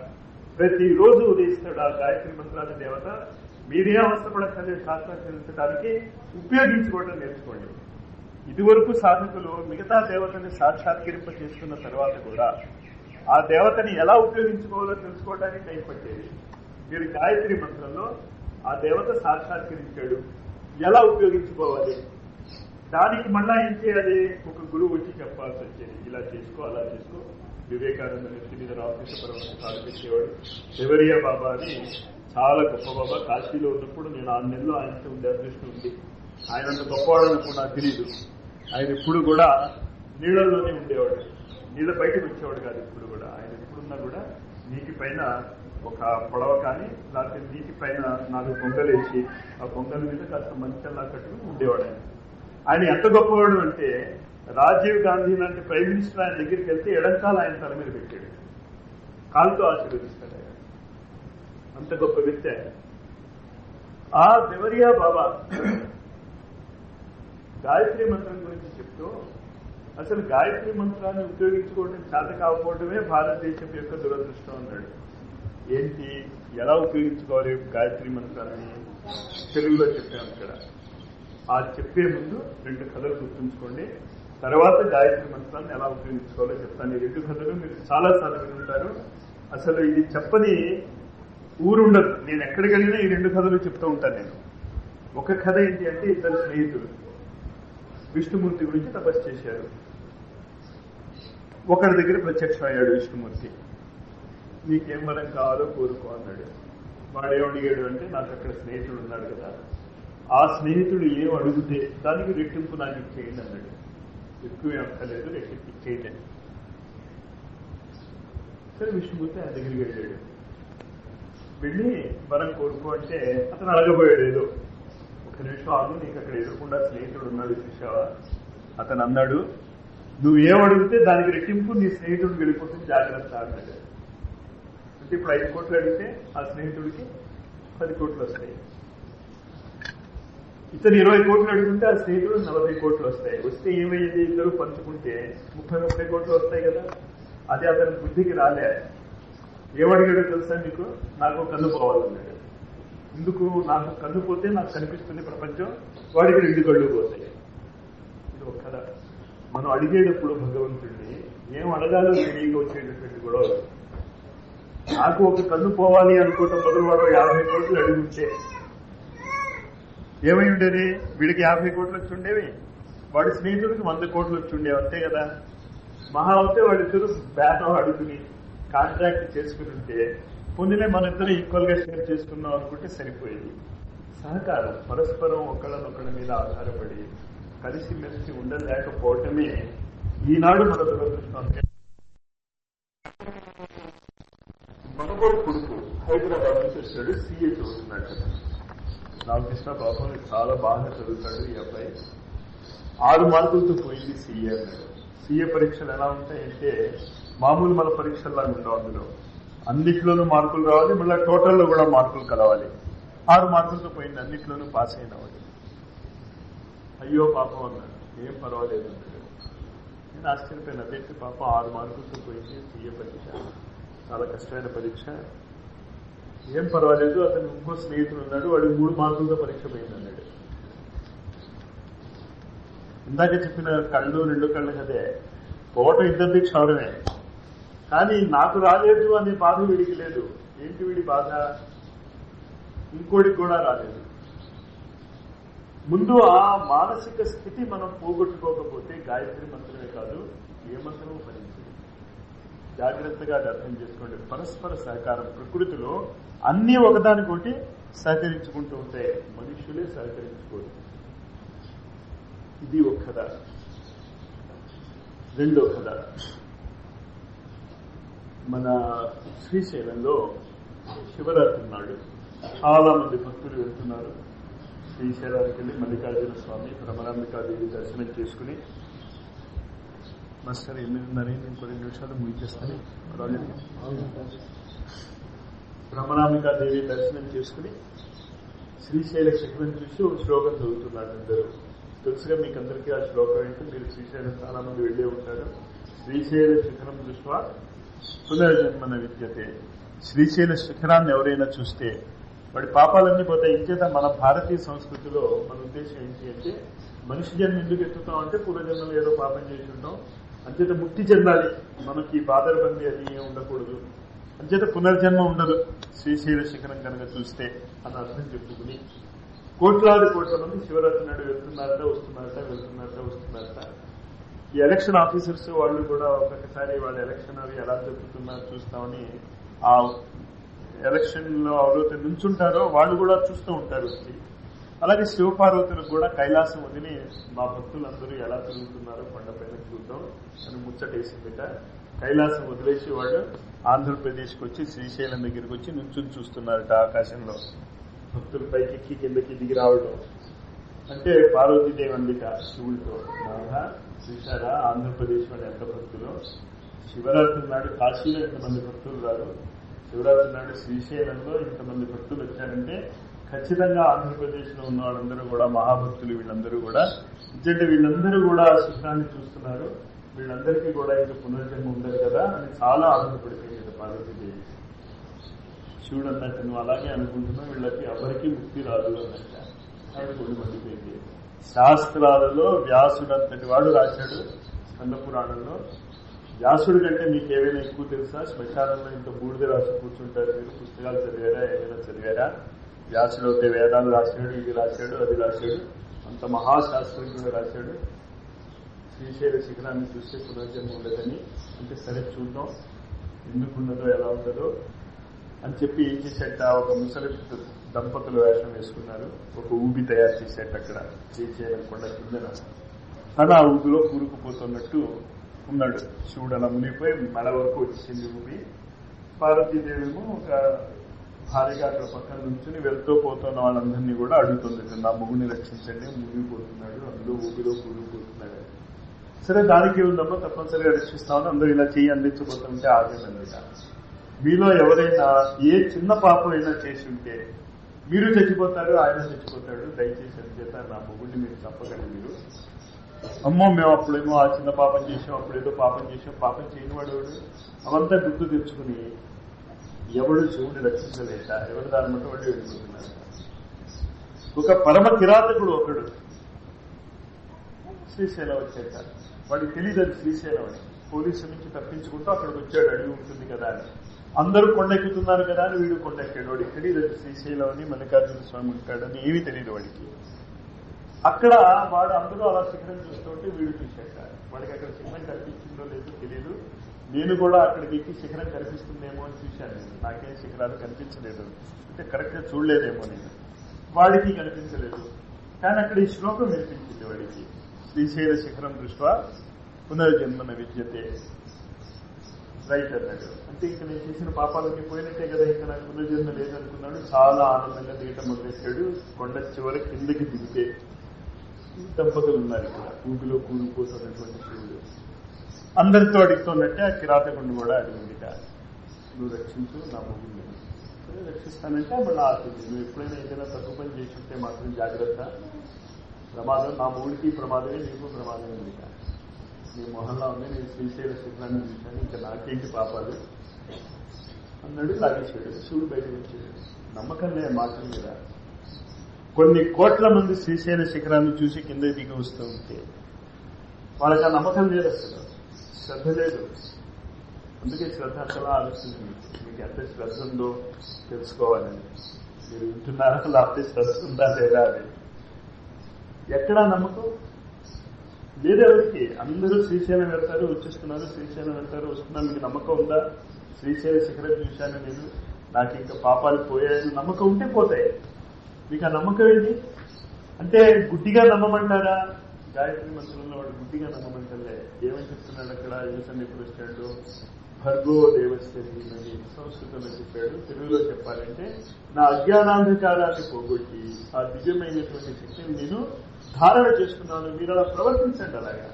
ప్రతిరోజు ఉదయిస్తాడు ఆ గాయత్రి మంత్రాది దేవత. మీరే అవసరపడక్కర్లేదు సాక్షాత్కరించడానికి, ఉపయోగించుకోవడం నేర్చుకోండి. ఇదివరకు సాధకులు మిగతా దేవతని సాక్షాత్కరింప చేసుకున్న తర్వాత కూడా ఆ దేవతని ఎలా ఉపయోగించుకోవాలో తెలుసుకోవడానికి టైం పట్టేది. మీరు గాయత్రి మంత్రంలో ఆ దేవత సాక్షాత్కరించాడు, ఎలా ఉపయోగించుకోవాలి, దానికి మళ్ళా ఏం చేయాలి? ఒక గురువు వచ్చి చెప్పాల్సి వచ్చేది, ఇలా చేసుకో, అలా చేసుకో. వివేకానంద నెత్తి మీద రామకృష్ణ పరమహంస కాలు పెట్టేవాడు. శబరియా బాబా అని చాలా గొప్ప బాబా. కాశీలో ఉన్నప్పుడు నేను 6 నెలలు ఆయనతో ఉండే అదృష్టం ఉంది. ఆయన అంత గొప్పవాడు అనుకో నాకు తెలీదు. ఆయన ఎప్పుడు కూడా నీళ్ళల్లోనే ఉండేవాడు, నీళ్ళ బయటకు వచ్చేవాడు కాదు. ఇప్పుడు కూడా ఆయన ఎప్పుడున్నా కూడా నీటి పైన ఒక పొడవ కానీ లేకపోతే నీటి పైన 4 కొంగలు వేసి ఆ కొంగల మీద కాస్త మంచల్లా కట్టుకుని ఉండేవాడు. ఆయన ఎంత గొప్పవాడు అంటే, రాజీవ్ గాంధీ లాంటి ప్రైమ్ మినిస్టర్ ఆయన దగ్గరికి వెళ్తే ఎడంకాలు ఆయన తల మీద పెట్టాడు, కాలుతో ఆశీర్వదిస్తాడు ఆయన. అంత గొప్ప వ్యక్తి ఆయన. ఆ దేవరియా బాబా గాయత్రి మంత్రం గురించి చెప్తూ, అసలు గాయత్రి మంత్రాన్ని ఉపయోగించుకోవడం చేత కాకపోవడమే భారతదేశం యొక్క దురదృష్టం అన్నాడు. ఏంటి, ఎలా ఉపయోగించుకోవాలి గాయత్రి మంత్రాన్ని తెలుగులో చెప్పాము ఇక్కడ. ఆ చెప్పే ముందు 2 కథలు గుర్తుంచుకోండి, తర్వాత గాయత్రి మంత్రాన్ని ఎలా ఉపయోగించుకోవాలో చెప్తాను. ఈ 2 కథలు మీరు చాలాసార్లు వింటారు. అసలు ఇది చెప్పని ఊరుండదు. నేను ఎక్కడికి వెళ్ళినా ఈ 2 కథలు చెప్తూ ఉంటాను నేను. ఒక కథ ఏంటి అంటే, 2 స్నేహితులు విష్ణుమూర్తి గురించి తపస్సు చేశారు. ఒకరి దగ్గర ప్రత్యక్షం అయ్యాడు విష్ణుమూర్తి. నీకేం వరం కావాలో కోరుకో అన్నాడు. వాడేమడిగాడు అంటే, నాకు అక్కడ స్నేహితుడు ఉన్నాడు కదా, ఆ స్నేహితుడు ఏం అడిగితే దానికి రెట్టింపు నాకు ఇచ్చేయండి అన్నాడు. ఎక్కువ ఎక్కలేదు, ఎక్కిచ్చేయలేదు. సరే విష్ణుమూర్తి ఆయన దగ్గరికి వెళ్ళాడు. వెళ్ళి వరం కోరుకో అంటే అతను అడగబోయాడు. ఏదో ఒక నిమిషం ఆగు, నీకు అక్కడ ఎదురకుండా స్నేహితుడు ఉన్నాడు చూసావా. అతను అన్నాడు, నువ్వేం అడిగితే దానికి రెట్టింపు నీ స్నేహితుడికి వెళ్ళిపోతుంది, జాగ్రత్త అన్నాడు. అంటే ఇప్పుడు 5 కోట్లు అడిగితే ఆ స్నేహితుడికి 10 కోట్లు వస్తాయి. ఇతను 20 కోట్లు అడుగుతుంటే ఆ స్నేహితుడు 40 కోట్లు వస్తాయి. వస్తే ఏమయ్యేది, ఇద్దరు పంచుకుంటే 30 కోట్లు వస్తాయి కదా. అదే అతని బుద్ధికి రాలే. ఏమడిగాడో తెలుసా మీకు, నాకు కన్ను పోవాలన్నాడు. ఎందుకు, నాకు కన్ను పోతే నాకు కనిపిస్తుంది ప్రపంచం, వాడికి 2 కళ్ళు పోతాయి. ఇది ఒక కథ. మనం అడిగేటప్పుడు భగవంతుడిని ఏం అడగాలో తెలియక వచ్చేటటువంటి గొడవ. నాకు ఒక కన్ను పోవాలి అనుకోవటం మొదలు వాడు 50 కోట్లు అడుగుంటే ఏమై ఉండేది, వీడికి 50 కోట్లు వచ్చి ఉండేవి, వాడి స్నేహితుడికి 100 కోట్లు వచ్చి ఉండేవి, అంతే కదా. మహా అవుతే వాడిద్దరు బేరం అడుగుని కాంట్రాక్ట్ చేసుకుని ఉంటే పొందినే మన ఇద్దరు ఈక్వల్ గా షేర్ చేసుకున్నాం అనుకుంటే సరిపోయేది. సహకారం, పరస్పరం ఒకళ్ళనొక్కడి మీద ఆధారపడి కలిసిమెలిసి ఉండలేకపోవటమే ఈనాడు మన దురదృష్టం. మనగోడు కొడుకు హైదరాబాద్ నుంచి వచ్చాడు, సీఏ చదువుతున్నాడు కదా. రామకృష్ణ పాపం చాలా బాగా చదువుతాడు ఈ అబ్బాయి. 6 మార్కులతో పోయింది సీఏ అన్నాడు. సీఏ పరీక్షలు ఎలా ఉంటాయంటే మామూలు మన పరీక్షల్లాగా ఉండవు. అందులో అన్నిట్లోనూ మార్కులు రావాలి, మళ్ళీ టోటల్లో కూడా మార్కులు కలవాలి. 6 మార్కులతో పోయింది, అన్నిట్లోనూ పాస్ అయిన వాడు. అయ్యో పాపం అన్నాడు. ఏం పర్వాలేదు అన్నాడు. నేను ఆశ్చర్యపోయిన. అదేంటి పాపం 6 మార్కులతో పోయింది సీఏ పరీక్ష, చాలా కష్టమైన పరీక్ష, ఏం పర్వాలేదు. అతను ఇంకో స్నేహితుడు ఉన్నాడు, వాడు 3 మార్కులతో పరీక్ష పోయింది అన్నాడు. ఇందాక చెప్పిన కళ్ళు 2 కళ్ళు కదే, పోవటం ఇద్దరిది క్షౌరమే. కానీ నాకు రాలేదు అనే బాధ వీడికి లేదు. ఏంటి వీడి బాధ, ఇంకోటికి కూడా రాలేదు. ముందు ఆ మానసిక స్థితి మనం పోగొట్టుకోకపోతే గాయత్రి మంత్రమే కాదు, ఏ మంత్రమూ ఫలించదు. జాగ్రత్తగా అర్థం చేసుకోండి. పరస్పర సహకారం. ప్రకృతిలో అన్ని ఒకదానికోటి సహకరించుకుంటూ ఉంటాయి, మనుష్యులే సహకరించుకోరు. ఇది ఒక కథ. రెండో కథ, మన శ్రీశైలంలో శివరాత్రి నాడు చాలా మంది భక్తులు వెళ్తున్నారు. శ్రీశైలానికి వెళ్ళి మల్లికార్జున స్వామి, భ్రమరాంబికాదేవి దర్శనం చేసుకుని, మాస్టర్ 8:30 ఇంకో 2 నిమిషాలు ముగించేస్తాను. భ్రమరాంబికాదేవి దర్శనం చేసుకుని శ్రీశైల శిఖరం చూసి ఒక శ్లోకం చదువుతున్నారు అందరూ. తెలుసుగా మీకు అందరికీ ఆ శ్లోకం ఏంటో, మీరు శ్రీశైలం చాలా మంది వెళ్ళే ఉంటారు. శ్రీశైల శిఖరం దృష్ట్యా పునర్జన్మన విద్యతే. శ్రీశైల శిఖరాన్ని ఎవరైనా చూస్తే వాడి పాపాలన్నీ పోతాయి. ఇంచేత మన భారతీయ సంస్కృతిలో మన ఉద్దేశం ఏంటి అంటే, మనిషి జన్మ ఎందుకు ఎత్తుతాం అంటే పూర్వజన్మలో ఏదో పాపం చేసి ఉంటాం, అంచేత ముక్తి చెందాలి, మనకి బాధరబంది అది ఏం ఉండకూడదు, అంచేత పునర్జన్మ ఉండదు శ్రీశైల శిఖరం కనుక చూస్తే అని అర్థం చెప్పుకుని కోట్లాది కోట్ల మంది శివరాత్రి నాడు వెళ్తున్నారట, వస్తున్నారట. ఈ ఎలక్షన్ ఆఫీసర్స్ వాళ్ళు కూడా ఒక్కొక్కసారి వాళ్ళ ఎలక్షన్ అవి ఎలా జరుగుతున్నారో చూస్తామని ఆ ఎలక్షన్ లో ఎవరైతే నుంచుంటారో వాళ్ళు కూడా చూస్తూ ఉంటారు వచ్చి. అలాగే శివపార్వతులకు కూడా కైలాసం వదిలి మా భక్తులందరూ ఎలా తిరుగుతున్నారో కొండపైన చూద్దాం అని ముచ్చటేసిందిట. కైలాసం వదిలేసి వాళ్ళు ఆంధ్రప్రదేశ్కి వచ్చి శ్రీశైలం దగ్గరికి వచ్చి నుంచుని చూస్తున్నారట ఆకాశంలో. భక్తుల పైకి ఎక్కి కిందకి దిగి రావడం అంటే పార్వతీదేవి అందిట శివుడితో, నాగా చూశారా ఆంధ్రప్రదేశ్ వాళ్ళు ఎంత భక్తులు, శివరాత్రి నాడు కాశీలో ఇంతమంది భక్తులు రారు, శివరాత్రి నాడు శ్రీశైలంలో ఇంతమంది భక్తులు వచ్చారంటే ఖచ్చితంగా ఆంధ్రప్రదేశ్ లో ఉన్న వాళ్ళందరూ కూడా మహాభక్తులు. వీళ్ళందరూ కూడా ఎందుకంటే వీళ్ళందరూ కూడా శిఖరాన్ని చూస్తున్నారు, వీళ్ళందరికీ కూడా ఇంకా పునర్జన్మ ఉండదు కదా అని చాలా ఆనందపడిపోయింది పార్వతీదేవి. శివుడు అన్నట్టు నువ్వు అలాగే అనుకుంటున్నావు, వీళ్ళకి ఎవరికి ముక్తి రాదు అన్నట్ట. ఆవిడ కొన్ని మండిపోయింది. శాస్త్రాలలో వ్యాసుడంతటి వాడు రాశాడు స్కంద పురాణంలో. వ్యాసుడి కంటే మీకేమైనా ఎక్కువ తెలుసా? శ్మశానంలో ఇంత బూడిద రాసి కూర్చుంటారు మీరు, పుస్తకాలు చదివారా, ఏమైనా చదివారా? వ్యాసుడు అయితే వేదాలు రాశాడు, ఇది రాశాడు, అది రాశాడు, అంత మహాశాస్త్రజ్ఞుడు రాశాడు. శ్రీశైల శిఖరాన్ని చూస్తే పునర్జన్మ ఉండదని అంటే సరే చూద్దాం ఎందుకున్నదో ఎలా ఉండదో అని చెప్పి ఏం చేసేట, ఒక ముసలి దంపతులు వేషం వేసుకున్నారు, ఒక ఊబి తయారు చేసేట అక్కడ శ్రీశైలం కొండ కిందన. తన ఆ ఊపిలో కూరుకుపోతున్నట్టు ఉన్నాడు. శివుడు అలా మునిగిపోయి మెడ వరకు వచ్చింది ఊపి. పార్వతీదేవేమో ఒక భారీగా అక్కడ పక్కన నుంచుని వెళ్తూ పోతున్న వాళ్ళందరినీ కూడా అడుగుతుంది, నా మొగుడిని రక్షించండి, మునిగిపోతున్నాడు, అందులో ఊపిలో కూరుకుపోతున్నాడు. సరే దానికి ఉందమ్మా, తప్పనిసరిగా రక్షిస్తామని అందరూ ఇలా చెయ్యి అందించబోతుంటే ఆగేదన్నమాట. మీలో ఎవరైనా ఏ చిన్న పాపం అయినా చేసి ఉంటే మీరు చచ్చిపోతారు, ఆయన చచ్చిపోతాడు, దయచేసి అని చేత నా మొగుడిని మీరు చంపకండి. మీరు అమ్మో మేము అప్పుడేమో ఆ చిన్న పాపం చేసాం, అప్పుడేదో పాపం చేసాం, పాపం చేయని వాడు అవంతా గుర్తు తెచ్చుకుని ఎవడు శివుడిని రక్షించలేక ఎవరు దాని మట్టు వాడు వెళ్ళిపోతున్నారు. ఒక పరమ కిరాతకుడు ఒకడు శ్రీశైలం వచ్చాక వాడికి తెలియదు అది శ్రీశైలం అని. పోలీసుల నుంచి తప్పించుకుంటూ అక్కడికి వచ్చాడు, అడిగి ఉంటుంది కదా అని. అందరూ కొండెక్కుతున్నారు కదా అని వీడు కొండెక్కాడు. వాడికి తెలియదు అది శ్రీశైలం అని, మల్లికార్జున స్వామి ఉంటాడని ఏమీ తెలియదు వాడికి. అక్కడ వాడు అందరూ అలా శిఖరం చూస్తుంటే వీడు చూశాక వాడికి అక్కడ శిఖరం కనిపించిందో లేదో తెలియదు. నేను కూడా అక్కడికి ఎక్కి శిఖరం కనిపిస్తుందేమో అని చూశాను. నాకేం శిఖరాలు కనిపించలేదు, అంటే కరెక్ట్ గా చూడలేదేమో నేను. వాడికి కనిపించలేదు, కానీ అక్కడ ఈ శ్లోకం వినిపించింది వాడికి, శ్రీశైల శిఖరం దృష్ట్యా పునర్జన్మన విద్యతే. రైట్ అన్నాడు. అంటే ఇంకా నేను చేసిన పాపాలన్నీ పోయినట్టే కదా, ఇంకా నాకు పునర్జన్మ లేదనుకున్నాడు. చాలా ఆనందంగా దిగటం మొదలెట్టాడు. కొండ చివరి కిందకి దిగితే దంపతులు ఉన్నారు ఇక్కడ, ఊపిలో కూలిపోతున్నటువంటి శివుడు. అందరితో అడుగుతున్నట్టే ఆ కిరాతకుండు కూడా అడిగిందిట, నువ్వు రక్షించు నా మొగుడిని. సరే రక్షిస్తానంటే మళ్ళీ ఆశింది, నువ్వు ఎప్పుడైనా ఏదైనా తప్పు పని చేస్తుంటే మాత్రం జాగ్రత్త, ప్రమాదం నా మొగుడికి ప్రమాదమే, నీకు ప్రమాదమే ఉంది. నీ మొహంలో ఉంది, నేను శ్రీశైల శిఖరాన్ని చూశాను, ఇంకా నాకేంటి పాపాలు అన్నాడు. లాగేశాడు. శివుడు బయటకు వచ్చాడు. నమ్మకం లే మాటల మీద. కొన్ని కోట్ల మంది శ్రీశైల శిఖరాన్ని చూసి కింద దిగి వస్తూ ఉంటే వాళ్ళకి ఆ నమ్మకం లేదు, అసలు శ్రద్ధ లేదు. అందుకే శ్రద్ధ అసలు ఆలోచించింది. మీకు ఎంత శ్రద్ధ ఉందో తెలుసుకోవాలని. మీరు వింటున్నారా, లేకపోతే శ్రద్ధ ఉందా లేదా అని. ఎక్కడా నమ్మకం లేదు ఎవరికి. అందరూ శ్రీశైలం వెళ్తారు, వచ్చేస్తున్నారు, శ్రీశైలం వెళ్తారు, వస్తున్నారు. మీకు నమ్మకం ఉందా? శ్రీశైల శిఖరం చూశాను నేను, నాకు ఇంకా పాపాలు పోయాయని నమ్మకం ఉంటే పోతాయి. మీకు ఆ నమ్మకం ఏంటి అంటే గుడ్డిగా నమ్మమంటారా? గాయత్రి మంత్రంలో వాడు గుడ్డిగా నమ్మమంటలే. ఏమని చెప్తున్నాడు అక్కడ? యువసన్ని పురుషుడు భర్గో దేవస్య ధీమహి సంస్కృతంలో చెప్పాడు. తెలుగులో చెప్పాలంటే నా అజ్ఞానాంధకారాన్ని పోగొట్టి ఆ దివ్యమైనటువంటి శక్తిని నేను ధారణ చేసుకున్నాను. మీరు అలా ప్రవర్తించండి. అలాగా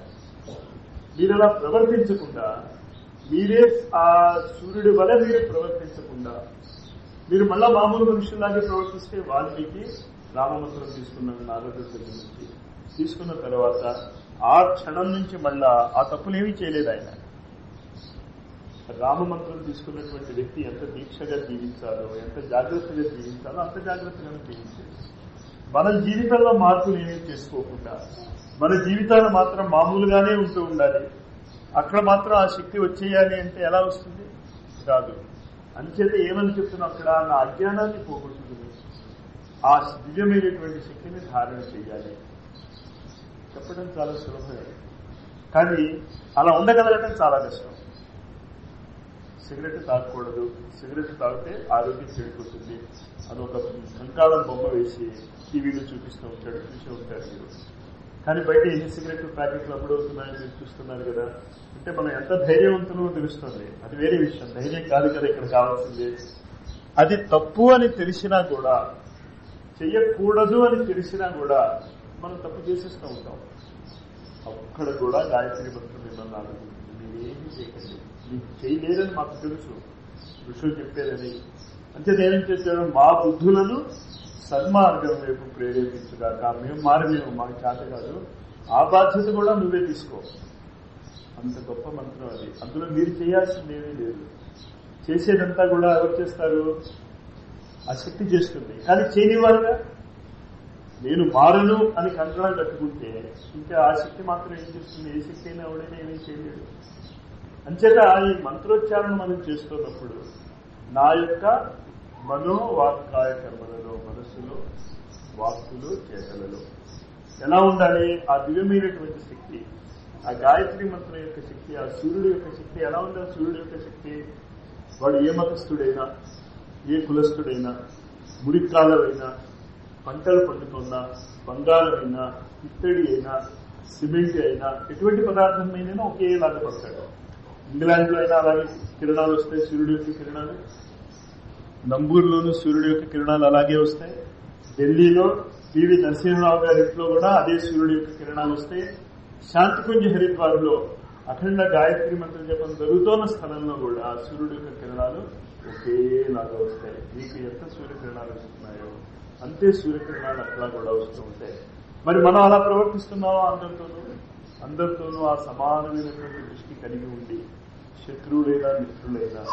మీరు అలా ప్రవర్తించకుండా, మీరే ఆ సూర్యుడి వల్ల మీరు ప్రవర్తించకుండా మీరు మళ్ళా మామూలు మనుషుల్లాగే ప్రవర్తిస్తే వాల్మీకి రామమంత్రం తీసుకున్నాను నారదుడి దగ్గర నుంచి. తీసుకున్న తర్వాత ఆ క్షణం నుంచి మళ్ళా ఆ తప్పులేమీ చేయలేదు ఆయన. రామమంత్రం తీసుకున్నటువంటి వ్యక్తి ఎంత దీక్షగా జీవించాలో, ఎంత జాగ్రత్తగా జీవించాలో అంత జాగ్రత్తగానే జీవించాలి. మన జీవితంలో మార్పులు ఏమీ చేసుకోకుండా మన జీవితాలు మాత్రం మామూలుగానే ఉంటూ ఉండాలి. అక్కడ మాత్రం ఆ శక్తి వచ్చేయాలి అంటే ఎలా వస్తుంది? కాదు. అంచేత ఏమని చెప్తున్నాం అక్కడ? నా అజ్ఞానాన్ని పోగొట్టుకుని ఆ దివ్యమైనటువంటి శక్తిని ధారణ చేయాలి. చెప్పడం చాలా సులభమే, కానీ అలా ఉండగలగటం చాలా కష్టం. సిగరెట్ తాగకూడదు, సిగరెట్ తాగితే ఆరోగ్యం చెడిపోతుంది అని ఒక కంకాళం బొమ్మ వేసి టీవీలో చూపిస్తూ ఉంటాడు, చూసి ఉంటారు మీరు. కానీ బయట ఎన్ని సిగరెట్ ప్యాకెట్లు అమ్ముడవుతున్నాయని మీరు చూస్తున్నారు కదా. అంటే మనం ఎంత ధైర్యవంతులో తెలుస్తుంది. అది వేరే విషయం, ధైర్యం కాదు కదా ఇక్కడ కావాల్సింది. అది తప్పు అని తెలిసినా కూడా, చెయ్యకూడదు అని తెలిసినా కూడా మనం తప్పు చేసేస్తూ ఉంటాం. అక్కడ కూడా గాయత్రి మంత్రం మిమ్మల్ని ఆలోచించింది, మీరేమీ చేయకండి, మీకు చేయలేదని మాకు తెలుసు, ఋషులు చెప్పేదని. అంటే నేనేం చేశాను? మా బుద్ధులను సన్మార్గం వైపు ప్రేరేపించుగాక. మేము మాకు చేత కాదు, ఆ బాధ్యత కూడా నువ్వే తీసుకో. అంత గొప్ప మంత్రం అది. అందులో మీరు చేయాల్సిందేమీ లేదు. చేసేదంతా కూడా ఎవరు చేస్తారు? ఆ శక్తి చేస్తుంది. కానీ చేయనివారుగా నేను మారను అని కంకణం కట్టుకుంటే ఇంకా ఆ శక్తి మాత్రం ఏం చేస్తుంది? ఏ శక్తి అయినా ఎవడైనా ఏమీ చేయలేడు. అంచేత ఈ మంత్రోచ్చారణ మనం చేస్తున్నప్పుడు నా యొక్క మనోవాక్కాయ కర్మలలో, మనస్సులో, వాక్కులు, చేతలలో ఎలా ఉండాలి? ఆ దివ్యమైనటువంటి శక్తి, ఆ గాయత్రి మంత్రం యొక్క శక్తి, ఆ సూర్యుడు యొక్క శక్తి ఎలా ఉండాలి? సూర్యుడు యొక్క శక్తి వాడు ఏ మతస్థుడైనా, ఏ కులస్థుడైనా, మురికాలమైనా, పంటలు పండుతున్నా, బంగారమైనా, ఇత్తడి అయినా, సిమెంట్ అయినా ఎటువంటి పదార్థం అయినా ఒకేలాగా పడతాడు. ఇంగ్లాండ్ లో అయినా అలాగే కిరణాలు వస్తాయి, సూర్యుడి యొక్క కిరణాలు. నంబూరులోనూ సూర్యుడి యొక్క కిరణాలు అలాగే వస్తాయి. ఢిల్లీలో పివి నరసింహరావు గారి ఇంట్లో కూడా అదే సూర్యుడి యొక్క కిరణాలు వస్తాయి. శాంతికుంజ హరిద్వార్లో అఖండ గాయత్రి మంత్ర జపం జరుగుతున్న స్థలంలో కూడా సూర్యుడి యొక్క కిరణాలు ఒకేలాగా వస్తాయి. మీకు ఎంత సూర్యకిరణాలు వస్తున్నాయో అంతే సూర్యకిరణాలు అట్లా కూడా వస్తూ ఉంటాయి. మరి మనం అలా ప్రవర్తిస్తున్నామో అందరితోనూ ఆ సమానమైనటువంటి దృష్టి కలిగి ఉండి శత్రువులైనా మిత్రులైనా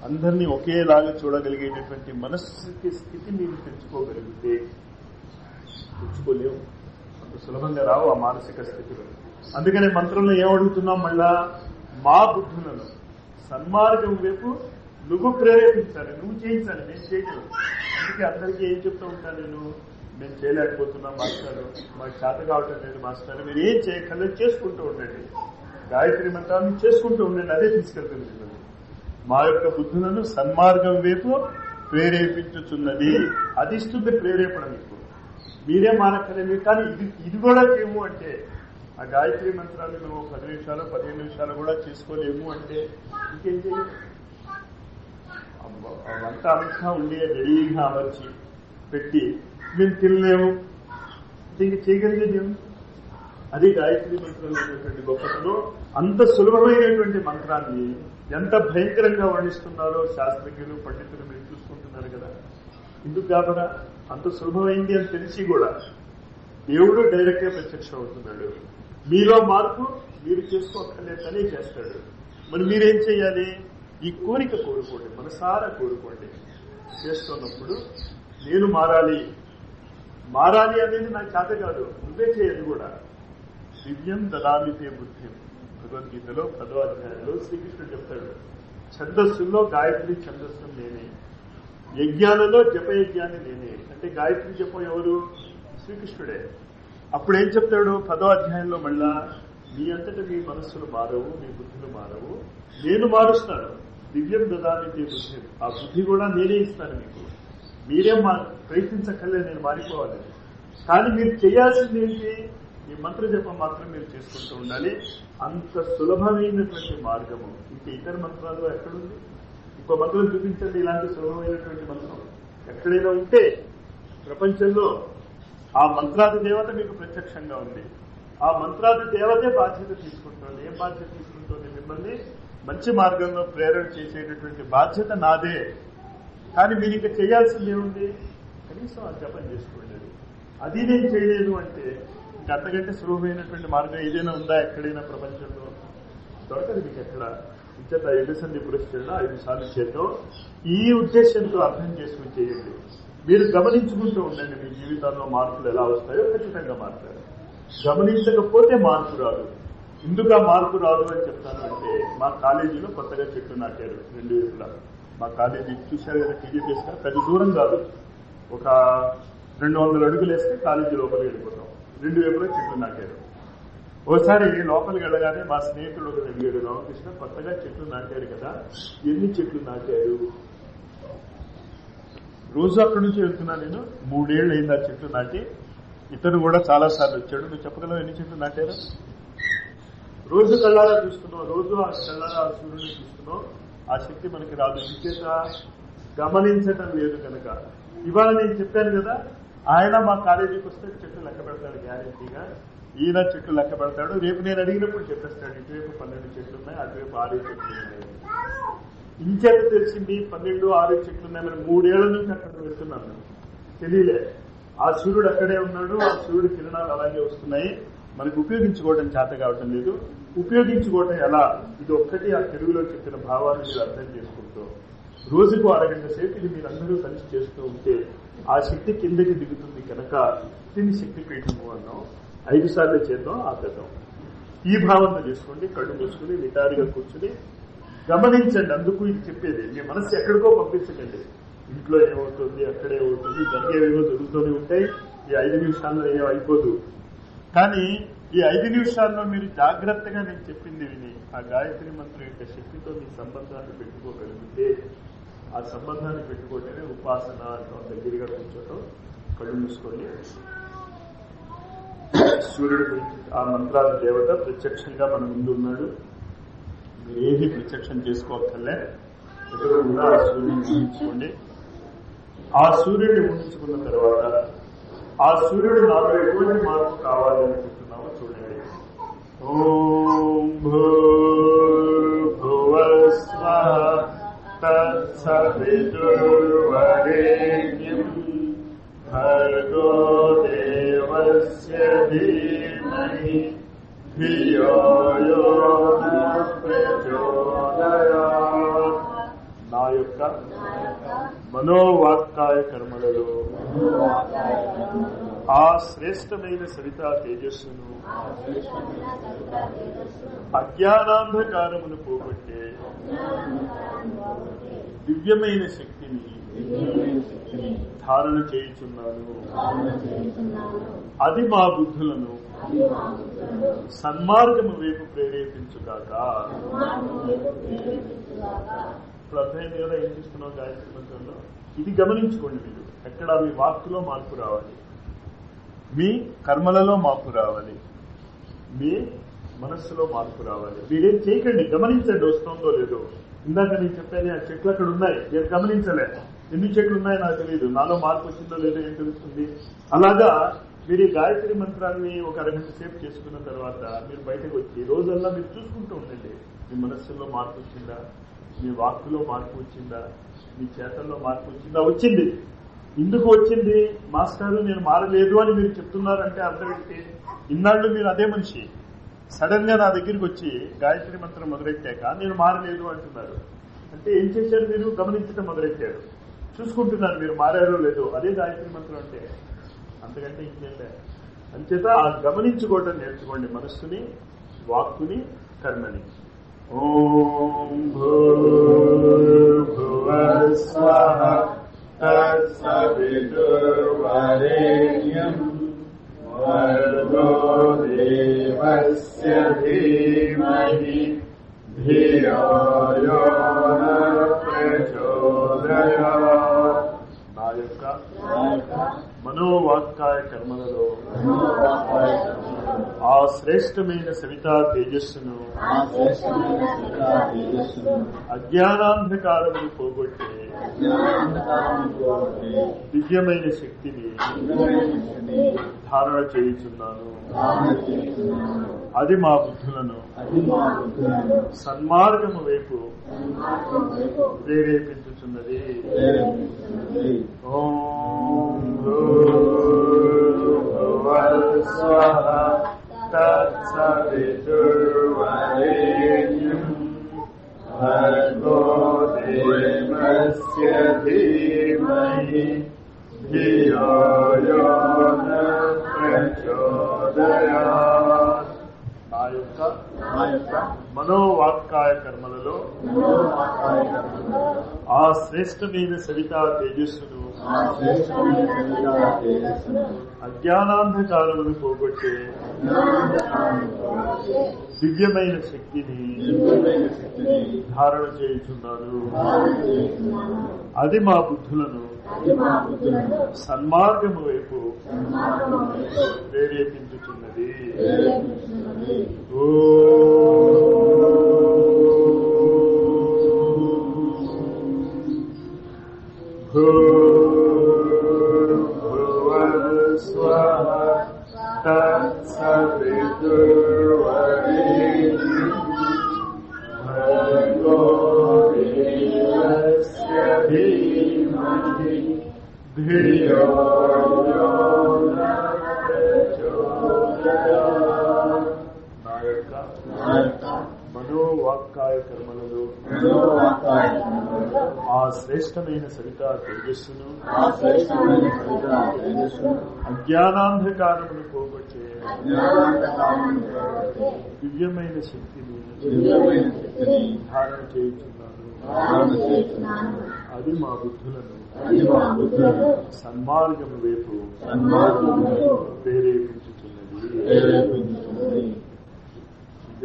అందరినీ ఒకేలాగా చూడగలిగేటటువంటి మనస్సుకి స్థితి మీరు తెచ్చుకోగలిగితే, తెచ్చుకోలేవు, అంత సులభంగా రావు ఆ మానసిక స్థితిలో. అందుకనే మంత్రంలో ఏమడుగుతున్నాం, మళ్ళా మా బుద్ధులను సన్మార్గం వైపు నువ్వు ప్రేరేపించాలి, నువ్వు చేయించాలి, నేను చేయగలను. అందుకే అందరికీ ఏం చెప్తూ ఉంటాను నేను చేయలేకపోతున్నా మాస్టర్, మాకు చేత కావటం లేదు మాస్టర్, మీరు ఏం చేయగలరు చేసుకుంటూ ఉండండి, గాయత్రి మంత్రాన్ని చేసుకుంటూ ఉండండి, అదే తీసుకెళ్తుంది. మా యొక్క బుద్ధులను సన్మార్గం వైపు ప్రేరేపించుచున్నది, అది ఇస్తుంది ప్రేరేపణ మీకు. మీరే మానక్కర్లేదు. కానీ ఇది కూడా ఏమో అంటే ఆ గాయత్రి మంత్రాన్ని మేము 10 నిమిషాలు 15 నిమిషాలు కూడా చేసుకోలేము అంటే ఇంకేం చేయాలి? వంట అంతా ఉండి రెడీగా అమర్చి పెట్టి మేము తినలేము, ఇంక చేయగలిగేది ఏమి? అది గాయత్రి మంత్రంలో ఉన్నటువంటి గొప్పతనం. అంత సులభమైనటువంటి మంత్రాన్ని ఎంత భయంకరంగా వర్ణిస్తున్నారో శాస్త్రజ్ఞులు పండితులు మీరు చూసుకుంటున్నారు కదా. ఎందుకు కాబరా అంత సులభమైంది అని తెలిసి కూడా దేవుడు డైరెక్ట్ గా ప్రత్యక్షం అవుతున్నాడు. మీలో మార్పు మీరు చేసుకోక్కర్లేదనే చేస్తాడు. మరి మీరేం చేయాలి? ఈ కోరిక కోరుకోండి, మనసారా కోరుకోండి. చేస్తున్నప్పుడు నేను మారాలి అనేది నాకు చేత కాదు, నువ్వే చేయాలి కూడా. దివ్యం దదామితే బుద్ధిం భగవద్గీతలో 10వ అధ్యాయంలో శ్రీకృష్ణుడు చెప్తాడు. ఛందస్సుల్లో గాయత్రి ఛందస్సు నేనే, యజ్ఞాలలో జపయజ్ఞాన్ని నేనే. అంటే గాయత్రి జపం ఎవరు? శ్రీకృష్ణుడే. అప్పుడు ఏం చెప్తాడు 10వ అధ్యాయంలో? మళ్ళా మీ అంతటా మీ మనస్సులు మారవు, మీ బుద్ధులు మారవు, నేను మారుస్తాను. దివ్యం దదామితే బుద్ధి, ఆ బుద్ధి కూడా నేనే ఇస్తాను మీకు. మీరేం ప్రయత్నించక్కర్లేదు నేను మారిపోవాలి. కానీ మీరు చేయాల్సింది ఏంటి? ఈ మంత్ర జపం మాత్రం మీరు చేసుకుంటూ ఉండాలి. అంత సులభమైనటువంటి మార్గము ఇంకా ఇతర మంత్రాలు ఎక్కడుంది? ఇంకో మంత్రం చూపించండి ఇలాంటి సులభమైనటువంటి మంత్రం ఎక్కడైనా ఉంటే ప్రపంచంలో. ఆ మంత్రాది దేవత మీకు ప్రత్యక్షంగా ఉంది. ఆ మంత్రాది దేవతే బాధ్యత తీసుకుంటుంది. ఏం బాధ్యత తీసుకుంటుంది? మిమ్మల్ని మంచి మార్గంలో ప్రేరణ చేసేటటువంటి బాధ్యత నాదే. కానీ మీరు ఇక చేయాల్సింది ఏముంది? కనీసం ఆ జపం చేసుకోండి. అది నేను చేయలేదు అంటే ఇంక అంతకంటే సులభమైనటువంటి మార్గం ఏదైనా ఉందా ఎక్కడైనా ప్రపంచంలో? దొరకదు మీకు ఎక్కడ. ఇంచేత 5 సంధి పురస్కరణ 5 సార్లు చేద్దాం. ఈ ఉద్దేశంతో అర్థం చేసుకుని చేయండి. మీరు గమనించుకుంటూ ఉండండి మీ జీవితాల్లో మార్పులు ఎలా వస్తాయో ఖచ్చితంగా మారుతారు. గమనించకపోతే మార్పు రాదు. ఎందుకు ఆ మార్పు రాదు అని చెప్తాను అంటే, మా కాలేజీలో కొత్తగా చెట్టు నాటారు 2 వైపులా. మా కాలేజీ చూశారు కదా, టీజీపీఎస్ పెద్ద దూరం కాదు, ఒక 200 అడుగులు వేస్తే కాలేజీ లోపలికి వెళ్ళిపోతాం. 2 వైపులా చెట్లు నాటారు. ఒకసారి లోపలికి వెళ్ళగానే మా స్నేహితుడు ఒక అడిగాడు, రామకృష్ణ కొత్తగా చెట్లు నాటారు కదా, ఎన్ని చెట్లు నాటారు? రోజు అక్కడి నుంచి వెళ్తున్నా నేను. 3 ఏళ్ళు అయింది ఆ చెట్లు నాటి. ఇతను కూడా చాలా సార్లు వచ్చాడు. నువ్వు చెప్పగలవు ఎన్ని చెట్లు నాటారు? రోజు కళ్ళారా చూస్తున్నావు, రోజు ఆ కళ్ళారా ఆ సూర్యుడిని చూస్తున్నావు. ఆ శక్తి మనకి రాదు. విచేత గమనించటం లేదు కనుక. ఇవాళ నేను చెప్పాను కదా, ఆయన మా కాలేజీకి వస్తే చెట్లు లెక్క పెడతాడు గ్యారెంటీగా. ఈయన చెట్లు లెక్క పెడతాడు. రేపు నేను అడిగినప్పుడు చెప్పేస్తాడు, ఇటువైపు 12 చెట్లు ఉన్నాయి, అటువైపు 6 చెట్లు ఉన్నాయి. ఇంచేత తెలిసింది 12, 6 చెట్లు ఉన్నాయి. మరి 3 ఏళ్ల నుంచి అక్కడ వెళ్తున్నాను, తెలియలే. ఆ సూర్యుడు అక్కడే ఉన్నాడు, ఆ సూర్యుడు కిరణాలు అలాగే వస్తున్నాయి. మనకు ఉపయోగించుకోవడం చేత కావటం లేదు. ఉపయోగించుకోవటం ఎలా? ఇది ఒక్కటి ఆ తెలుగులో చెప్పిన భావాన్ని మీరు అర్థం చేసుకుంటూ రోజుకు 1 గంట సేపు ఇది మీరందరూ కలిసి చేస్తూ ఉంటే ఆ శక్తి కిందకి దిగుతుంది కనుక దీన్ని శక్తి పీఠము అన్నాం. 5 సార్లు చేద్దాం, ఆపేద్దాం. ఈ భావన చేసుకోండి. కళ్ళు మూసుకుని నిటారుగా కూర్చుని గమనించండి. అందుకు ఇది చెప్పేది, మీ మనసు ఎక్కడికో పంపించకండి. ఇంట్లో ఏమవుతుంది, అక్కడే అవుతుంది, జరిగేవేవో జరుగుతూనే ఉంటాయి. ఈ 5 నిమిషాల్లో ఏమో అయిపోదు. కానీ ఈ 5 నిమిషాల్లో మీరు జాగ్రత్తగా నేను చెప్పింది విని ఆ గాయత్రి మంత్రం యొక్క శక్తితో మీ సంబంధాన్ని పెట్టుకోగలిగితే, ఆ సంబంధాన్ని పెట్టుకోవటమే ఉపాసన అంటాం. దగ్గరగా కూర్చోటం. కళ్ళు మూసుకోండి. సూర్యుడి గురించి ఆ మంత్రాల దేవత ప్రత్యక్షంగా మన ముందు ఉన్నాడు. మీరు ఏది ప్రత్యక్షం చేసుకోవక్కర్లే, ఎదురుగా ఆ సూర్యుడిని ఊహించుకోండి. ఆ సూర్యుడిని ఊహించుకున్న తర్వాత ఆ సూర్యుడు నాలో ఎటువంటి మార్పు కావాలి అనుకుంటున్నామో చూడండి. ఓం భూర్భువస్వః తత్సవితుర్వరేణ్యం భర్గో దేవస్య ధీమహి ధియో యో న ప్రచోదయాత్. నా యొక్క మనోవాక్కాయ కర్మలలో ఆ శ్రేష్టమైన సవితా తేజస్సును, అజ్ఞానాంధకారమును పోగొట్టే దివ్యమైన శక్తిని ధారణ చేయుచున్నాను. అది మా బుద్ధులను సన్మార్గము వైపు ప్రేరేపించుగాక. ఇప్పుడు అర్థమైంది కదా ఏం చేస్తున్నావు గాయత్రి మంత్రంలో? ఇది గమనించుకోండి. మీరు ఎక్కడ మీ వాక్కులో మార్పు రావాలి, మీ కర్మలలో మార్పు రావాలి, మీ మనస్సులో మార్పు రావాలి. మీరేం చేయకండి, గమనించండి వస్తుందో లేదో. ఇందాక నేను చెప్పాను ఆ చెట్లు అక్కడ ఉన్నాయి, నేను గమనించలే. ఎన్ని చెట్లు ఉన్నాయో నాకు తెలియదు, నాలో మార్పు వచ్చిందో లేదో ఏం తెలుస్తుంది. అలాగా మీరు ఈ గాయత్రి మంత్రాన్ని ఒక అరగంట సేపు చేసుకున్న తర్వాత మీరు బయటకు వచ్చి రోజల్లా మీరు చూసుకుంటూ ఉండండి. మీ మనస్సులో మార్పు వచ్చిందా, మీ వాక్కులో మార్పు వచ్చిందా, మీ చేతల్లో మార్పు వచ్చిందా? వచ్చింది. ఎందుకు వచ్చింది? మాస్టారు నేను మారలేదు అని మీరు చెప్తున్నారంటే అర్థం ఏంటి? ఇన్నాళ్ళు మీరు అదే మనిషి, సడన్ గా నా దగ్గరికి వచ్చి గాయత్రి మంత్రం మొదలెట్టాక నేను మారలేదు అంటున్నారు. అంటే ఏం చేశారు? మీరు గమనించడం మొదలెట్టారు, చూసుకుంటున్నారు మీరు మారారో లేదో. అదే గాయత్రి మంత్రం అంటే. అంతకంటే ఇంకేం లేదు. అంచేత ఆ గమనించుకోవటం నేర్చుకోండి, మనస్సుని, వాక్కుని, కర్మని. ఓం భూర్భువస్వః తత్సవితుర్వరేణ్యం భర్గో దేవస్య ధీమహి ధియో యో న ప్రచోదయాత్. నా యొక్క మనోవాక్కాయ కర్మలలో ఆ శ్రేష్టమైన సవితా తేజస్సును, అజ్ఞానాంధకారమును పోగొట్టే దివ్యమైన శక్తిని ధారణ చేయుచున్నాను. అది మా బుద్ధులను సన్మార్గము వైపు ప్రేరేపించుచున్నది. ఓం భూర్భువస్వః తత్సవితుర్వరేణ్యం భర్గో దేవస్య ధీమహి ధియో యో న ప్రచోదయాత్. నా యొక్క మనోవాక్కాయ కర్మలలో ఆ శ్రేష్టమైన సవితా తేజస్సును, అజ్ఞానాంధకారమును పోగొట్టే దివ్యమైన శక్తిని ధారణ చేయుచున్నాను. అది మా బుద్ధులను సన్మార్గము వైపు ప్రేరేపించుచున్నది. భూర్భువస్వః తత్సవితుర్వరేణ్యం భర్గో దేవస్య ధీమహి ధియో యో న ప్రచోదయాత్. నా యొక్క మనోవాక్కాయ కర్మలలో ఆ శ్రేష్టమైన సవితా తేజస్సును, అజ్ఞానాంధకారమును పోగొట్టే దివ్యమైన శక్తిని ధారణ చేయుచున్నాను. అది మా బుద్ధులను సన్మార్గము వైపు ప్రేరేపించుచున్నది.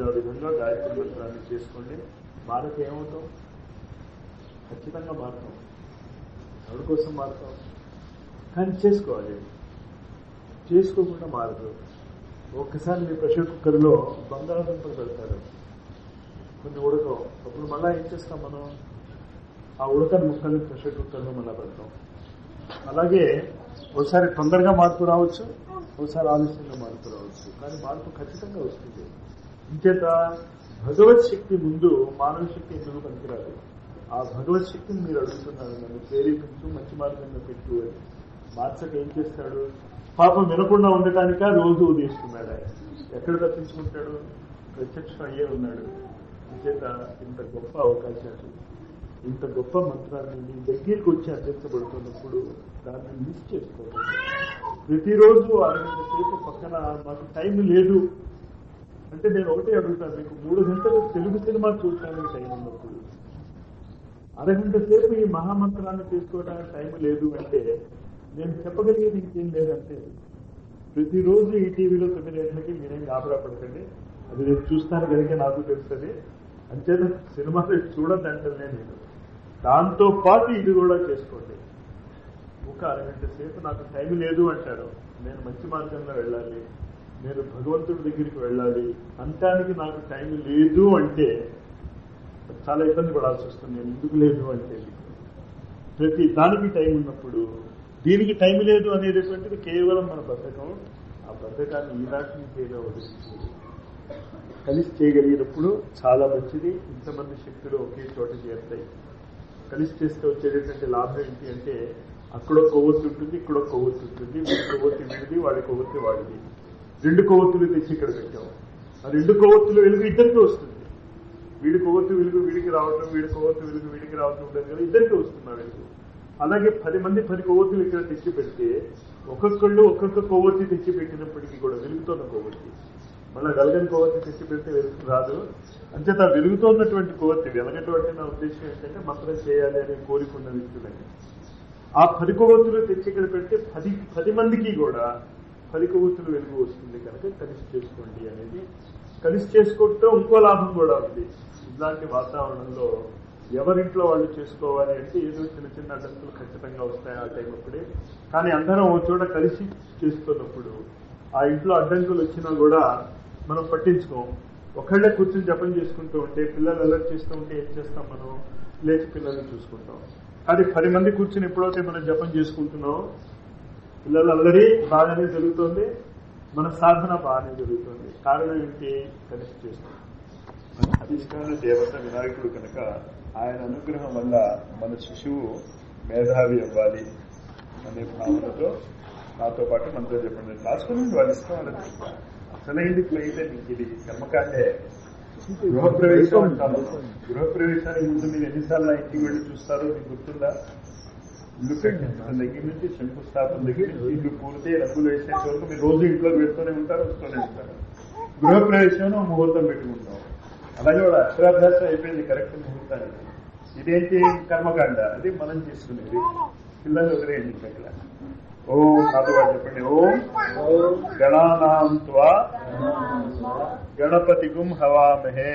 ఆ విధంగా గాయత్రి మంత్రాన్ని చేసుకోండి. భారత ఏమవుతాం? ఖచ్చితంగా మారుతాం. ఎవరి కోసం మారుతాం? కానీ చేసుకోవాలి. చేసుకోకుండా మారదు. ఒక్కసారి మీ ప్రెషర్ కుక్కర్లో బంగాళాదుంపలు పెడతారు, కొన్ని ఉడకం. అప్పుడు మళ్ళీ ఏం చేస్తాం మనం? ఆ ఉడకని ముక్కల్ని ప్రెషర్ కుక్కర్లో మళ్ళీ పెడతాం. అలాగే ఒకసారి తొందరగా మార్పు రావచ్చు, ఒకసారి ఆలస్యంగా మార్పు రావచ్చు, కానీ మార్పు ఖచ్చితంగా వస్తుంది. ఇంచేత భగవత్ శక్తి ముందు మానవ శక్తి ఎందుకు పనికిరాదు? ఆ భగవత్ శక్తిని మీరు అడుగుతున్నారు, నన్ను ప్రేరేపించు, మంచి మార్గంగా పెట్టు అని. మార్చక ఏం చేస్తాడు? పాపం వినకుండా ఉండటానిక రోజు ఉదయిస్తున్నాడు. ఆయన ఎక్కడ తప్పించుకుంటాడు? ప్రత్యక్షం అయ్యే ఉన్నాడు. ఇంచేత ఇంత గొప్ప అవకాశాలు, ఇంత గొప్ప మంత్రాన్ని మీ దగ్గరికి వచ్చి అందించబడుతున్నప్పుడు దాన్ని మిస్ చేసుకోవాలి. ప్రతిరోజు 6 గంటల సేపు పక్కన మాకు టైం లేదు అంటే నేను ఒకటే అడుగుతాను, మీకు 3 గంటలు తెలుగు సినిమా చూడటానికి టైం ఉన్నప్పుడు 6 గంటల సేపు ఈ మహామంత్రాన్ని తీసుకోవడానికి టైం లేదు అంటే నేను చెప్పగలిగేది ఇంకేం లేదంటే, ప్రతిరోజు ఈ టీవీలో 9 గంటలకి మీరేం గాబరా పడకండి, అది నేను చూస్తాను కనుక నాకు తెలుస్తుంది. అంచేత సినిమాలు చూడద్దంటే నేను దాంతో పాటు ఇది కూడా చేసుకోండి. ఒక 6 గంటల సేపు నాకు టైం లేదు అంటారు, నేను మంచి మార్గంలో వెళ్ళాలి, నేను భగవంతుడి దగ్గరికి వెళ్ళాలి అంటానికి నాకు టైం లేదు అంటే చాలా ఇబ్బంది పడాల్సి వస్తుంది. నేను ఎందుకు లేదు అంటే ప్రతి దానికి టైం ఉన్నప్పుడు దీనికి టైం లేదు అనేటటువంటిది కేవలం మన బద్ధకం. ఆ బద్ధకాన్ని ఈనాటి నుంచేగా వదిలించాలి. కలిసి చేయగలిగినప్పుడు చాలా మంచిది. ఇంతమంది శక్తులు ఒకే చోట చేరుతాయి. కలిసి చేస్తే వచ్చేటటువంటి లాభం ఏంటి అంటే, అక్కడ కొవ్వొత్తి ఉంటుంది, ఇక్కడ కొవ్వొత్తి ఉంటుంది, వీడి కొవ్వొత్తి వీడిది, వాడి కొవ్వొత్తి వాడిది. 2 కొవ్వొత్తులు తెచ్చి ఇక్కడ పెట్టాం. ఆ 2 కొవ్వొత్తులు వెలుగు ఇద్దరికి వస్తుంది. వీడి కొవ్వొత్తి వెలుగు వీడికి రావటం, వీడి కొవ్వొత్తి వెలుగు వీడికి రావటం ఉంటుంది కదా, ఇద్దరికి వస్తున్నారు వెలుగు. అలాగే 10 మంది 10 కొవ్వొత్తులు ఇక్కడ తెచ్చి పెడితే ఒక్కొక్కళ్ళు ఒక్కొక్క కొవ్వొత్తి తెచ్చి పెట్టినప్పటికీ కూడా వెలుగుతున్న కొవ్వొత్తి, మళ్ళీ వెలగని కొవ్వొత్తి తెచ్చి పెడితే వెలుగు రాదు. అంచేత వెలుగుతున్నటువంటి కొవ్వొత్తి వెలగటువంటి నా ఉద్దేశం ఏంటంటే మంత్రం చేయాలి అనే కోరికున్న వ్యక్తులని ఆ 10 కొవ్వొత్తులు తెచ్చి ఇక్కడ పెడితే 10 మందికి కూడా 10 కొవ్వొత్తులు వెలుగు వస్తుంది. కనుక కలిసి చేసుకోండి అనేది. కలిసి చేసుకోవటం ఇంకో లాభం కూడా ఉంది. ఇలాంటి వాతావరణంలో ఎవరింట్లో వాళ్ళు చేసుకోవాలి అంటే ఏదో చిన్న చిన్న అడ్డంకులు ఖచ్చితంగా వస్తాయి ఆ టైం అప్పుడే. కానీ అందరం ఓ చోట కలిసి చేస్తున్నప్పుడు ఆ ఇంట్లో అడ్డంకులు వచ్చినా కూడా మనం పట్టించుకోం. ఒకళ్ళే కూర్చొని జపం చేసుకుంటూ ఉంటే పిల్లలు అలర్ట్ చేస్తూ ఉంటే ఏం చేస్తాం? మనం లేచి పిల్లల్ని చూసుకుంటాం. అది 10 మంది కూర్చొని ఎప్పుడైతే మనం జపం చేసుకుంటున్నాం, పిల్లలు అల్లరి బాగానే జరుగుతుంది, మన సాధన బాగానే జరుగుతుంది. కారణం ఏంటి? కలిసి చేస్తాం. అధిష్టాన దేవత వినాయకుడు కనుక ఆయన అనుగ్రహం వల్ల మన శిశువు మేధావి అవ్వాలి అనే భావనతో నాతో పాటు మనతో చెప్పండి. రాసుకుని వాళ్ళు ఇష్టం వాళ్ళకి అసలైంది అయితే ఇది కర్మకాండే. గృహప్రవేశం అంటాను. గృహప్రవేశానికి ముందు మీరు ఎన్నిసార్లు ఇంటికి వెళ్ళి చూస్తారో మీకు గుర్తుందా? ఇల్లు కట్టించడం దగ్గర నుంచి శంకుస్థాపన దగ్గర నుంచి ఇల్లు పూర్తి రంగులు వేసేంత వరకు మీరు రోజు ఇంట్లోకి వెళ్తూనే ఉంటారు, వస్తూనే ఉంటారు. గృహప్రవేశంలో ముహూర్తం పెట్టుకుంటాం. అలాగే వాడు అక్షరాభ్యాసం అయిపోయింది కరెక్ట్ ముహూర్తానికి. ఇదేంటి? కర్మకాండ. అది మనం చేసుకునేది. పిల్లలు వదిలేయండి ఇక్కడ. ఓం నాతో వాడు చెప్పండి. ఓం గణానాం త్వా గణపతిగుం హవామహే.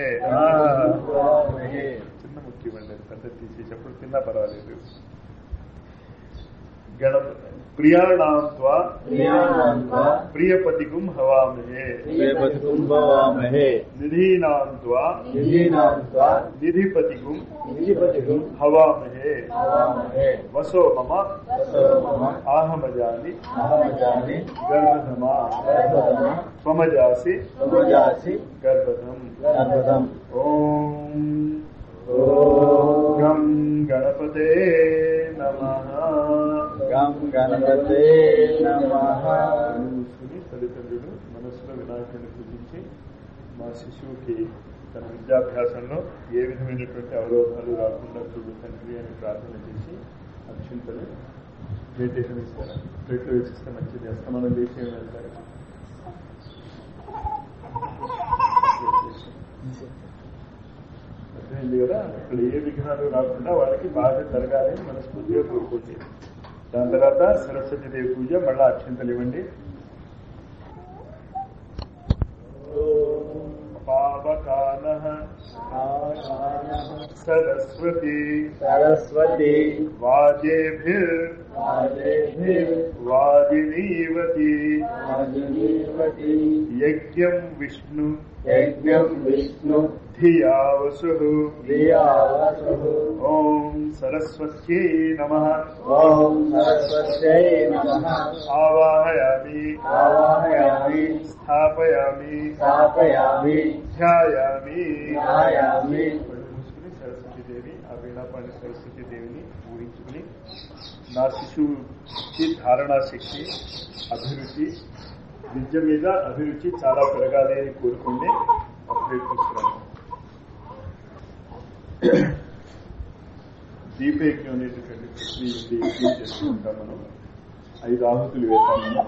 చిన్న ముఖ్యమండి, పెద్ద తీసి చెప్పడం తిన్నా పర్వాలేదు. ప్రియాణాం త్వా ప్రియపతిగుం హవామహే. నిధీనాం త్వా నిధిపతిగుం హవామహే. వసో మమ ఆహమజాని గర్భధమా త్వమజాసి గర్భధం. ఓం గం గణపతే నమః. గం గణపతే నమః. తల్లిదండ్రులు మనస్సులో వినాయకుడిని పూజించి మా శిశువుకి తన విద్యాభ్యాసంలో ఏ విధమైనటువంటి అవరోధాలు రాకుండా చూడు తండ్రి అని ప్రార్థన చేసి అక్షింతలు మెడిటేషన్ ఇస్తారు. ప్లేట్లో వేసిస్తే మంచిది. అస్తమానం లేచి వెళ్తారు. అర్థమైంది కదా? అక్కడ ఏ విఘ్నాలు రాకుండా వాళ్ళకి బాగా జరగాలి మనస్ఫూర్తిగా కోరుకోండి. దాని తర్వాత సరస్వతీదేవి పూజ, మళ్ళా అక్షింతలు ఇవ్వండి. పావకానః సరస్వతి వాజేభిర్ వాజినీవతి యజ్ఞం విష్ణు ధియావసు ఓం సరస్వత్యై నమః ఆవాహయామి స్థాపయామి ధ్యాయామి. మూసుకుని సరస్వతీదేవి, ఆ వీణాపాణి సరస్వతీదేవిని ఊహించుకుని నా శిశువుకి ధారణా శక్తి, అభిరుచి, విద్య మీద అభిరుచి చాలా పెరగాలి అని కోరుకుంటే అప్పుడే తీసుకున్నాను. దీపయజ్ఞం అనేటటువంటి ప్రక్రియ చేసుకుంటాం మనం. 5 ఆహుతులు వేస్తాం మనం.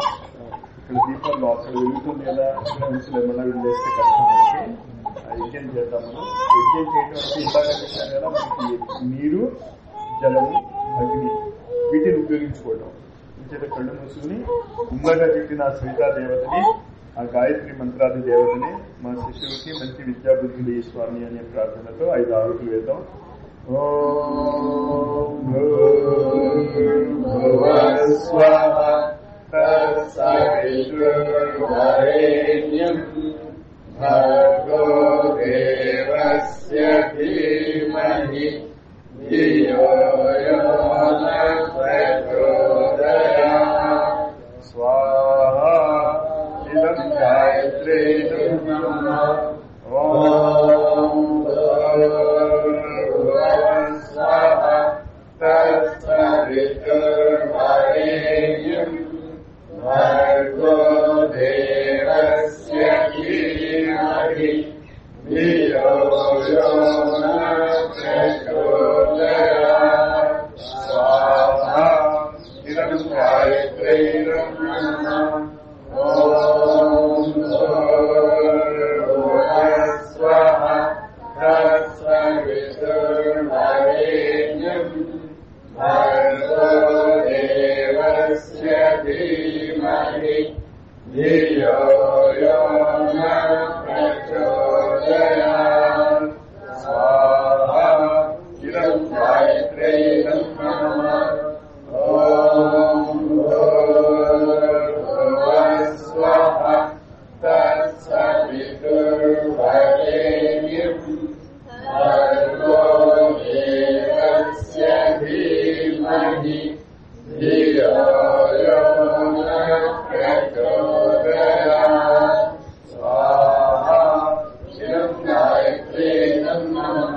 ఇక్కడ దీపంలో అక్కడ వెలుగుతుంది కదా, ఇక్కడ ఉంచలేమన్నా వెళ్ళేస్తే కష్టం. ఆ యజ్ఞం చేద్దాం మనం. యజ్ఞం చేయడం అంటే ఇలాగ చెప్పాను కదా, మనకి నీరు, జలము, అగ్ని వీటిని ఉపయోగించుకోవడం. ఇంచేత కళ్ళు మూసుకుని ముందుగా చెప్పిన సవితా దేవతని, ఆ గాయత్రి మంత్రాది దేవతని మా శిశువుకి మంచి విద్యాబుద్ధులు ఈ స్వామి అనే ప్రార్థనతో 5 ఆహుతులు వేద్దాం. ఓం భూర్భువః స్వః తత్సవితుర్వరేణ్యం భర్గో దేవస్య ధీమహి ధియో యో నః ప్రచోదయాత్. స్వాహా ఇదం గాయత్రీ నమః. ఓం భూర్భువః స్వః తత్సవితుర్వరేణ్యం భర్గో దేవస్య ధీమహి ధియో యో నః ప్రచోదయాత్. స్వాహా ఇదం గాయత్రీ నమః. ఓం భూర్భువః స్వః తత్సవితుర్వరేణ్యం భర్గో దేవస్య ధీమహి ధియో యో నః ప్రచోదయాత్. స్వాహా ఇదం గాయత్రీ నమః. ఓం భూర్భువః స్వః తత్సవితుర్వరేణ్యం భర్గో దేవస్య ధీమహి ధియో యో నః ప్రచోదయాత్. స్వాహా ఇదం గాయత్రీ నమః.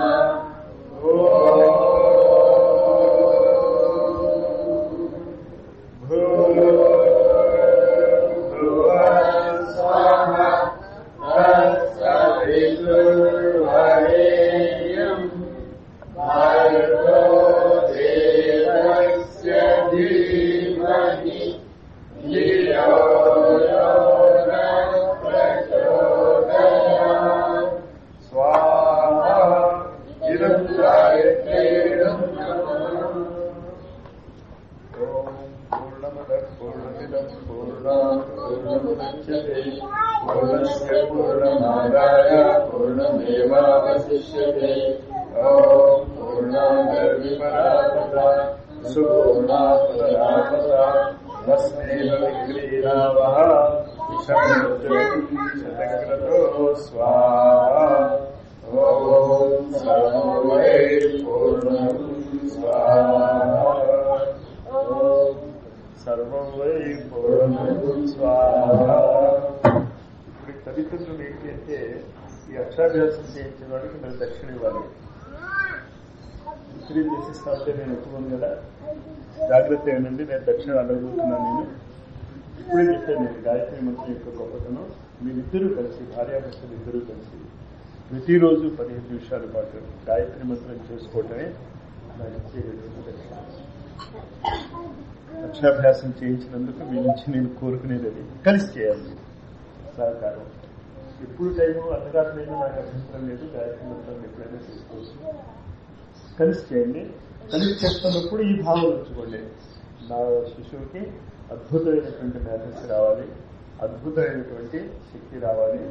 భూర్భువః స్వః తత్సవితుర్వరేణ్యం భర్గో దేవస్య ధీమహి ధియో యో నః ప్రచోదయాత్. స్వాహా ఇదం గాయత్రీ నమః. ఓం పూర్ణమదః పూర్ణమిదం పూర్ణాత్ పూర్ణముదచ్యతే పూర్ణస్య పూర్ణమాదాయ పూర్ణమేవావశిష్యతే. ఓం పూర్ణాదర్విపరాపదా సుపూర్ణాపరాపదా తస్మేవ విక్రీడావః శతక్రతో స్వాహా. ఓం సర్వం వై పూర్ణం స్వాహా. ఓం సర్వం వై పూర్ణం స్వాహా. ఇప్పుడు తల్లిదండ్రులు ఏంటి అంటే, ఈ అక్షరాభ్యాసం చేయించిన వాడికి మీరు దక్షిణ ఇవ్వాలి. ఇస్త్రీ చేసిస్తా ఉంటే నేను ఒప్పుకోను కదా, జాగ్రత్త ఏనండి, నేను దక్షిణ అడగబోతున్నాను. నేను ఇప్పుడే చెప్పాను, నేను గాయత్రి మంత్రం యొక్క గొప్పతనం. మీరిద్దరూ కలిసి, భార్యాభర్తలు ఇద్దరూ కలిసి ప్రతిరోజు 15 నిమిషాల పాటు గాయత్రి మంత్రం చేసుకోవటమే నా ఇచ్చేటటువంటి దక్షిణ. అక్షరాభ్యాసం చేయించినందుకు మీ నుంచి నేను కోరుకునేది అది. కలిసి చేయాలి సహకారం. ఎప్పుడు టైము అన్నగారులైనా నాకు అభ్యంతరం లేదు. గాయత్రి మంత్రం ఎప్పుడైనా చేసుకోవచ్చు. కలిసి చేయండి. కలిసి చేస్తున్నప్పుడు ఈ భావం ఉంచుకోండి, నా శిశువుకి అద్భుతమైనటువంటి మేధస్సు రావాలి, అద్భుతమైనటువంటి శక్తి రావాలి,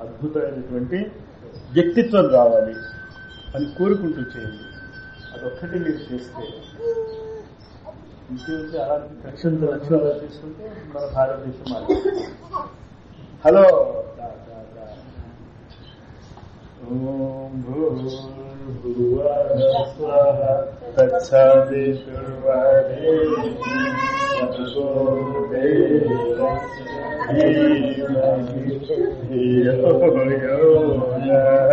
అద్భుతమైనటువంటి వ్యక్తిత్వం రావాలి అని కోరుకుంటూ చేయండి. అదొక్కటి మీరు చేస్తే ఇంకేంటి అలాంటి కక్షంతో లక్ష్యాలు తీసుకుంటే మన భారతదేశం మాట్లాడుతుంది. హలో ఓం భూర్భువః స్వః తత్సవితుర్వరేణ్యం ధీమహి ధియో యో నః